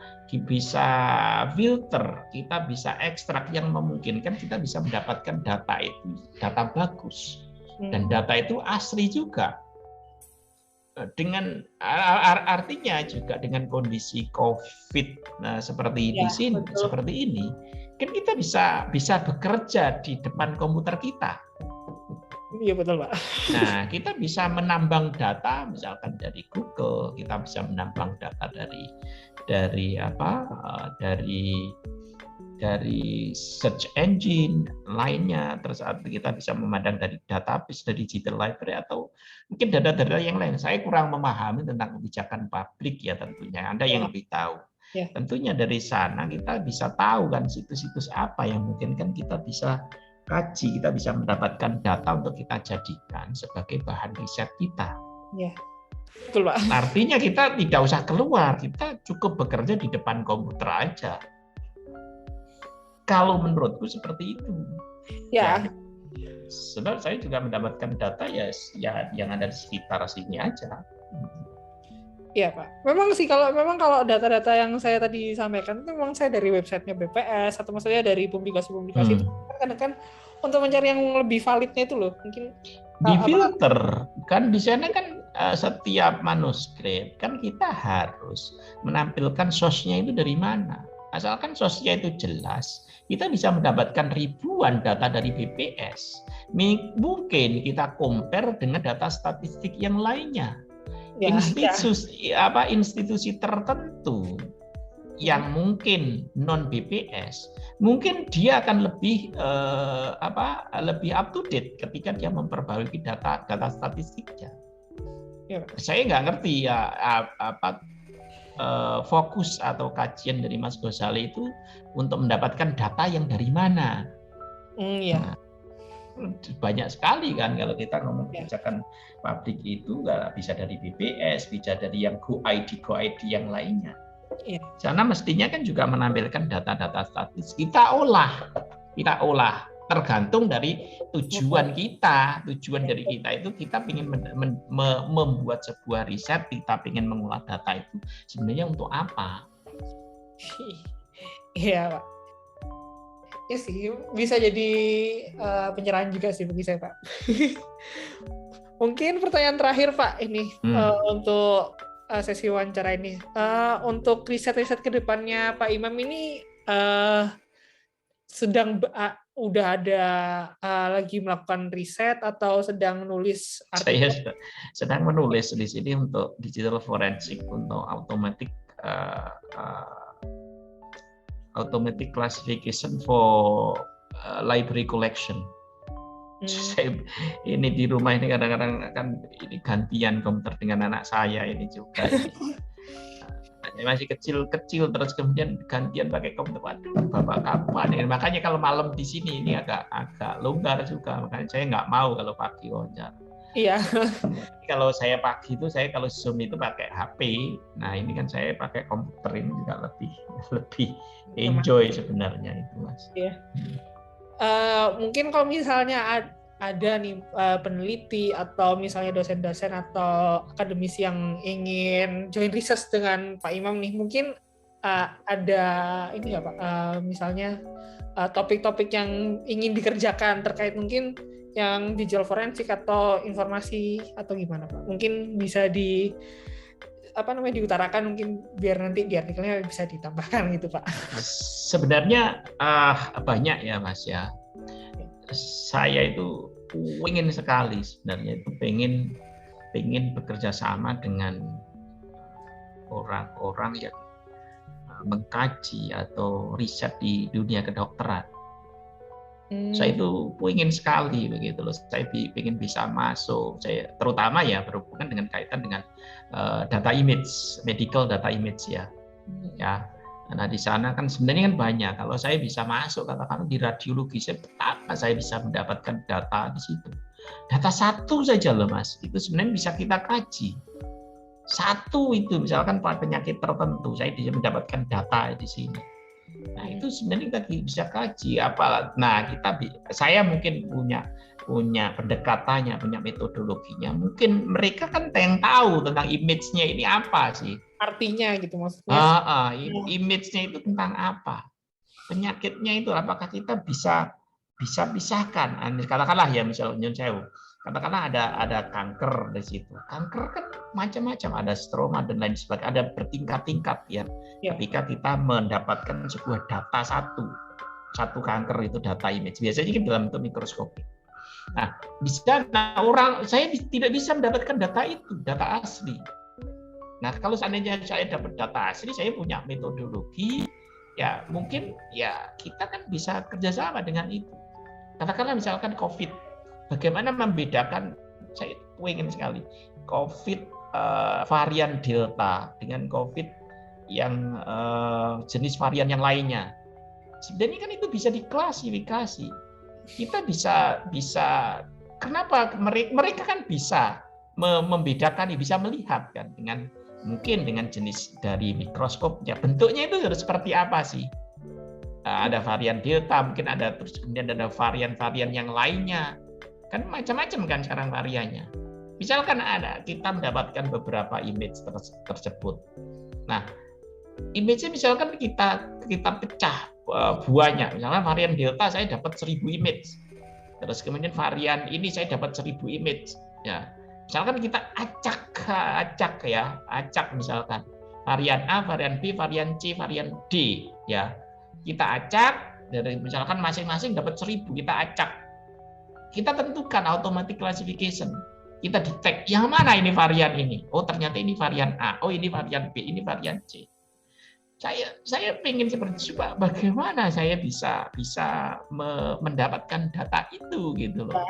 filter, kita bisa ekstrak yang memungkinkan kita bisa mendapatkan data itu data bagus dan data itu asli juga. Dengan artinya juga dengan kondisi COVID seperti di sini, seperti ini, kan kita bisa bekerja di depan komputer kita. Iya betul Pak. Nah kita bisa menambang data, misalkan dari Google, kita bisa menambang data dari search engine lainnya, terus kita bisa memandang dari database, dari digital library atau mungkin data-data yang lain. Saya kurang memahami tentang kebijakan publik ya tentunya. Anda yang lebih tahu. Tentunya dari sana kita bisa tahu kan situs-situs apa yang mungkin kan kita bisa kaji, kita bisa mendapatkan data untuk kita jadikan sebagai bahan riset kita. Ya, betul Pak. Artinya kita tidak usah keluar, kita cukup bekerja di depan komputer aja. Kalau menurutku seperti itu. Ya. Sebenarnya saya juga mendapatkan data ya yang ada di sekitar sini aja. Iya Pak. Memang kalau data-data yang saya tadi sampaikan itu memang saya dari websitenya BPS atau maksudnya dari publikasi-publikasi itu kan untuk mencari yang lebih validnya itu loh. Mungkin di filter kan di sana kan setiap manuskrip kan kita harus menampilkan source-nya itu dari mana. Asalkan source-nya itu jelas, kita bisa mendapatkan ribuan data dari BPS. Mungkin kita compare dengan data statistik yang lainnya. Institusi tertentu yang mungkin non BPS, mungkin dia akan lebih up to date ketika dia memperbarui data statistiknya. Saya nggak ngerti ya fokus atau kajian dari Mas Ghazali itu untuk mendapatkan data yang dari mana. Nah, banyak sekali kan kalau kita ngomong kebijakan pabrik itu nggak bisa dari BPS, bisa dari yang GoID yang lainnya. Karena mestinya kan juga menampilkan data-data statis. Kita olah tergantung dari tujuan kita. Tujuan dari kita itu kita ingin membuat sebuah riset, kita ingin mengolah data itu sebenarnya untuk apa? Iya Pak. Ya sih, bisa jadi penyerahan juga sih bagi saya Pak. Mungkin pertanyaan terakhir Pak ini untuk sesi wawancara ini. Untuk riset-riset ke depannya Pak Imam ini udah ada lagi melakukan riset atau sedang nulis artikel? Saya sedang menulis di sini untuk digital forensik, untuk automatic classification for library collection. Saya ini di rumah ini kadang-kadang kan ini gantian komputer dengan anak saya ini juga. Masih kecil terus kemudian gantian pakai komputer. Waduh, Bapak kapan ini? Makanya kalau malam di sini ini agak longgar juga. Makanya saya nggak mau kalau pagi wawancara. Iya. Kalau saya pagi itu kalau Zoom itu pakai HP. Nah ini kan saya pakai komputer ini juga lebih enjoy sebenarnya itu Mas. Iya. Mungkin kalau misalnya ada nih peneliti atau misalnya dosen-dosen atau akademisi yang ingin join research dengan Pak Imam nih, mungkin ada ini nggak Pak, misalnya topik-topik yang ingin dikerjakan terkait mungkin yang digital forensik atau informasi atau gimana Pak? Mungkin bisa diutarakan mungkin biar nanti di artikelnya bisa ditambahkan gitu Pak. Sebenarnya banyak ya Mas ya. Saya itu ingin sekali sebenarnya itu pengen bekerja sama dengan orang-orang yang mengkaji atau riset di dunia kedokteran. Saya itu ingin sekali begitu loh. Saya ingin bisa masuk. Saya terutama ya berhubungan dengan kaitan dengan data image, medical data image ya. Ya. Nah di sana kan sebenarnya kan banyak. Kalau saya bisa masuk katakanlah di radiologi, betapa saya bisa mendapatkan data di situ. Data satu saja loh Mas, itu sebenarnya bisa kita kaji. Satu itu misalkan penyakit tertentu, saya bisa mendapatkan data di sini. Nah itu sebenarnya kita bisa kaji apa. Nah saya mungkin punya pendekatannya, punya metodologinya. Mungkin mereka kan yang tahu tentang image-nya ini apa sih? Artinya gitu maksudnya. Image-nya itu tentang apa? Penyakitnya itu apakah kita bisa pisahkan? Katakanlah ya misalnya katakanlah ada kanker di situ. Kanker kan macam-macam, ada stroma dan lain sebagainya, ada bertingkat-tingkat ya. Ketika kita mendapatkan sebuah data satu kanker itu data image, biasanya kan dalam bentuk mikroskopik. Nah, saya tidak bisa mendapatkan data itu, data asli. Nah, kalau seandainya saya dapat data asli, saya punya metodologi, ya mungkin ya kita kan bisa kerjasama dengan itu. Katakanlah misalkan COVID, bagaimana membedakan, saya ingin sekali, COVID varian Delta dengan COVID yang jenis varian yang lainnya. Sebenarnya kan itu bisa diklasifikasi. Kita bisa kenapa mereka kan bisa membedakan, bisa melihat kan dengan mungkin dengan jenis dari mikroskopnya, bentuknya itu harus seperti apa sih? Ada varian Delta, mungkin ada, terus kemudian ada varian-varian yang lainnya, kan macam-macam kan sekarang variannya. Misalkan kita mendapatkan beberapa image tersebut. Nah, image-nya misalkan kita pecah buahnya, misalnya varian Delta saya dapat 1000 image, terus kemudian varian ini saya dapat 1000 image, ya. Misalkan kita acak misalkan varian A, varian B, varian C, varian D, ya. Kita acak dari misalkan masing-masing dapat 1000, kita acak. Kita tentukan automatic classification. Kita detect yang mana ini varian ini. Oh, ternyata ini varian A. Oh, ini varian B, ini varian C. Saya ingin seperti itu, Pak. Bagaimana saya bisa mendapatkan data itu gitu loh.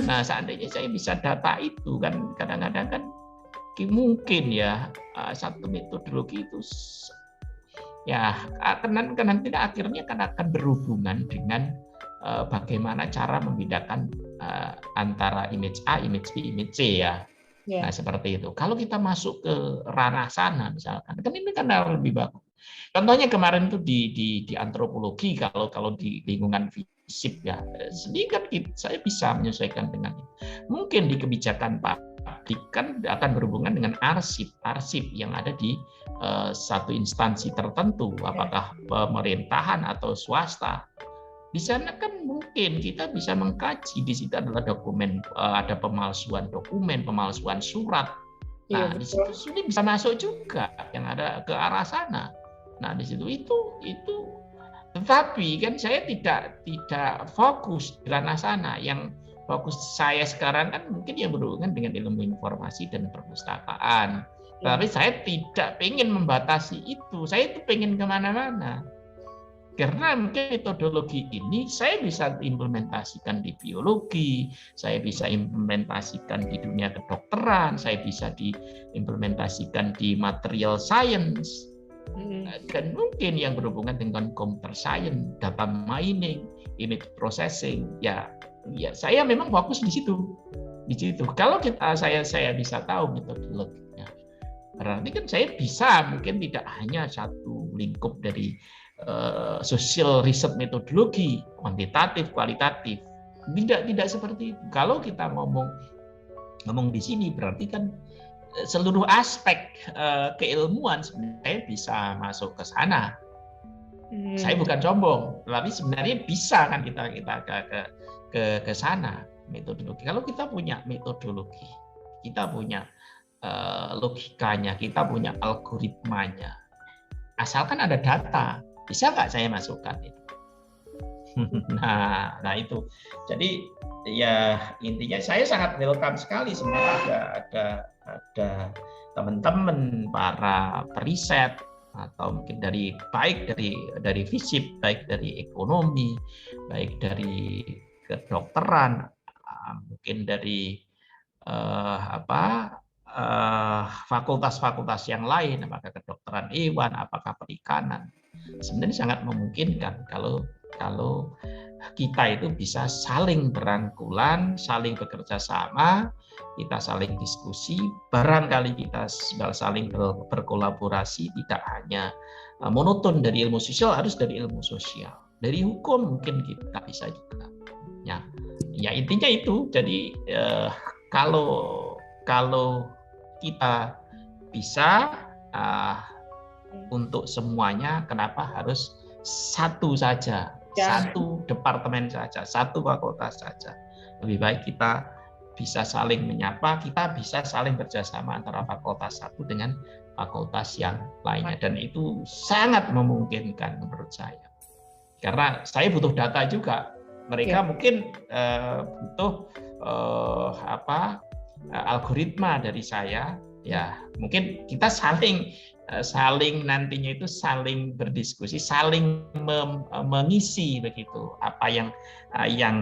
Nah, seandainya saya bisa data itu kan kadang-kadang kan mungkin ya satu metodologi itu ya nanti akhirnya akan berhubungan dengan bagaimana cara membedakan antara image A, image B, image C ya. Nah, seperti itu. Kalau kita masuk ke ranah sana misalkan, kan ini kan lebih bagus. Contohnya kemarin itu di antropologi, kalau di lingkungan FISIP ya, sedikit saya bisa menyesuaikan dengan itu. Mungkin di kebijakan publik kan akan berhubungan dengan arsip yang ada di satu instansi tertentu, apakah pemerintahan atau swasta. Di sana kan mungkin kita bisa mengkaji, di situ adalah dokumen, ada pemalsuan dokumen, pemalsuan surat. Nah, di situ ini bisa masuk juga yang ada ke arah sana. Nah, di situ itu tetapi kan saya tidak fokus di ranah sana. Yang fokus saya sekarang kan mungkin yang berhubungan dengan ilmu informasi dan perpustakaan. Tapi saya tidak ingin membatasi itu. Saya itu pengen kemana-mana. Karena mungkin metodologi ini saya bisa implementasikan di biologi, saya bisa implementasikan di dunia kedokteran, saya bisa diimplementasikan di material science, dan mungkin yang berhubungan dengan computer science, data mining, image processing, ya saya memang fokus di situ. Kalau saya bisa tahu metodologinya, berarti kan saya bisa mungkin tidak hanya satu lingkup dari social research metodologi, kuantitatif, kualitatif, tidak seperti itu. Kalau kita ngomong di sini berarti kan seluruh aspek keilmuan sebenarnya bisa masuk ke sana. Saya bukan sombong, tapi sebenarnya bisa kan kita ke sana metodologi. Kalau kita punya metodologi, kita punya logikanya, kita punya algoritmanya, asalkan ada data, bisa nggak saya masukkan itu? Nah itu. Jadi ya intinya saya sangat welcome sekali sebenarnya ada teman-teman para periset atau mungkin baik dari FISIP, baik dari ekonomi, baik dari kedokteran, mungkin dari fakultas-fakultas yang lain, apakah kedokteran hewan, apakah perikanan. Sebenarnya sangat memungkinkan kalau kita itu bisa saling berangkulan, saling bekerja sama, kita saling diskusi, barangkali kita saling berkolaborasi, tidak hanya monoton dari ilmu sosial, harus dari ilmu sosial. Dari hukum mungkin kita bisa juga. Ya intinya itu. Jadi kalau kita bisa untuk semuanya, kenapa harus satu saja, satu departemen saja, satu fakultas saja? Lebih baik kita bisa saling menyapa, kita bisa saling bekerjasama antara fakultas satu dengan fakultas yang lainnya, dan itu sangat memungkinkan menurut saya. Karena saya butuh data juga, mereka mungkin butuh algoritma dari saya, ya mungkin kita saling nantinya itu saling berdiskusi, saling mengisi begitu. Apa yang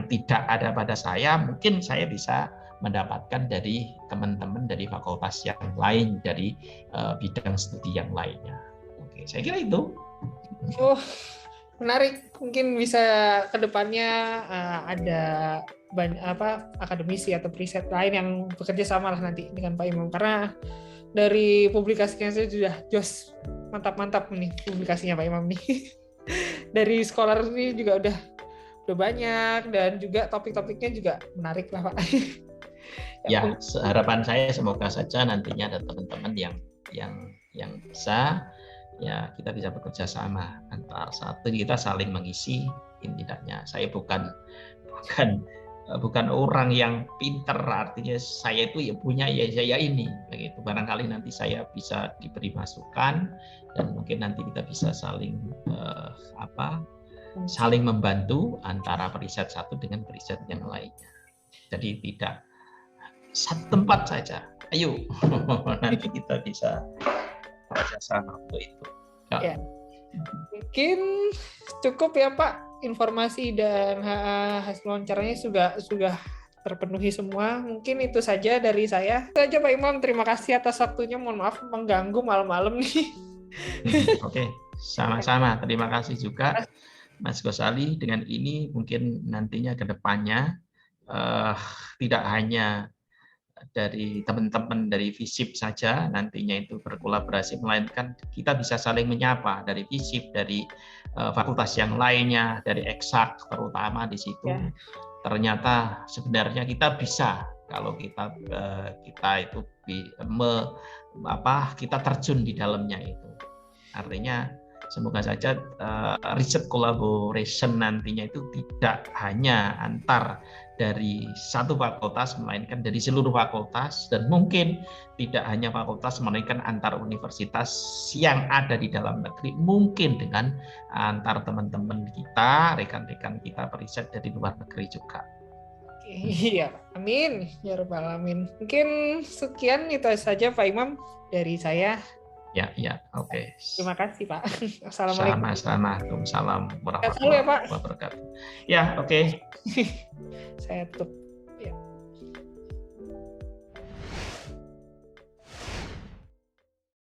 tidak ada pada saya, mungkin saya bisa mendapatkan dari teman-teman dari fakultas yang lain, dari bidang studi yang lainnya. Oke, saya kira itu. Oh, menarik. Mungkin bisa kedepannya ada banyak akademisi atau riset lain yang bekerja sama lah nanti dengan Pak Imam, karena dari publikasinya saya sudah jos, mantap nih publikasinya Pak Imam nih. Dari Scholar ini juga udah banyak, dan juga topik-topiknya juga menarik lah Pak. Ya, harapan saya semoga saja nantinya ada teman-teman yang bisa, ya kita bisa bekerja sama antara satu, kita saling mengisi. Tidaknya saya bukan orang yang pinter, artinya saya itu ya punya ya saya ini begitu. Barangkali nanti saya bisa diberi masukan, dan mungkin nanti kita bisa saling membantu antara periset satu dengan periset yang lainnya. Jadi tidak satu tempat saja. Ayo nanti kita bisa bekerjasama untuk itu. Ya. Mungkin cukup ya Pak, informasi dan hasil wawancaranya sudah terpenuhi semua. Mungkin itu saja dari saya. Itu saja Pak Imam, terima kasih atas waktunya. Mohon maaf mengganggu malam-malam nih. Oke, sama-sama. Terima kasih juga Mas Ghazali. Dengan ini mungkin nantinya ke depannya tidak hanya dari teman-teman dari FISIP saja nantinya itu berkolaborasi, melainkan kita bisa saling menyapa dari FISIP, dari fakultas yang lainnya, dari eksak terutama di situ. Ternyata sebenarnya kita bisa, kalau kita itu kita terjun di dalamnya itu. Artinya semoga saja riset collaboration nantinya itu tidak hanya antar dari satu fakultas, melainkan dari seluruh fakultas, dan mungkin tidak hanya fakultas, melainkan antar universitas yang ada di dalam negeri, mungkin dengan antar teman-teman kita, rekan-rekan kita periset dari luar negeri juga. Iya, amin ya rabbal alamin. Mungkin sekian itu saja Pak Imam dari saya. Ya, oke. Terima kasih Pak. Assalamualaikum. Sama-sama. Waalaikumsalam warahmatullahi wabarakatuh. Ya, oke. Saya tutup.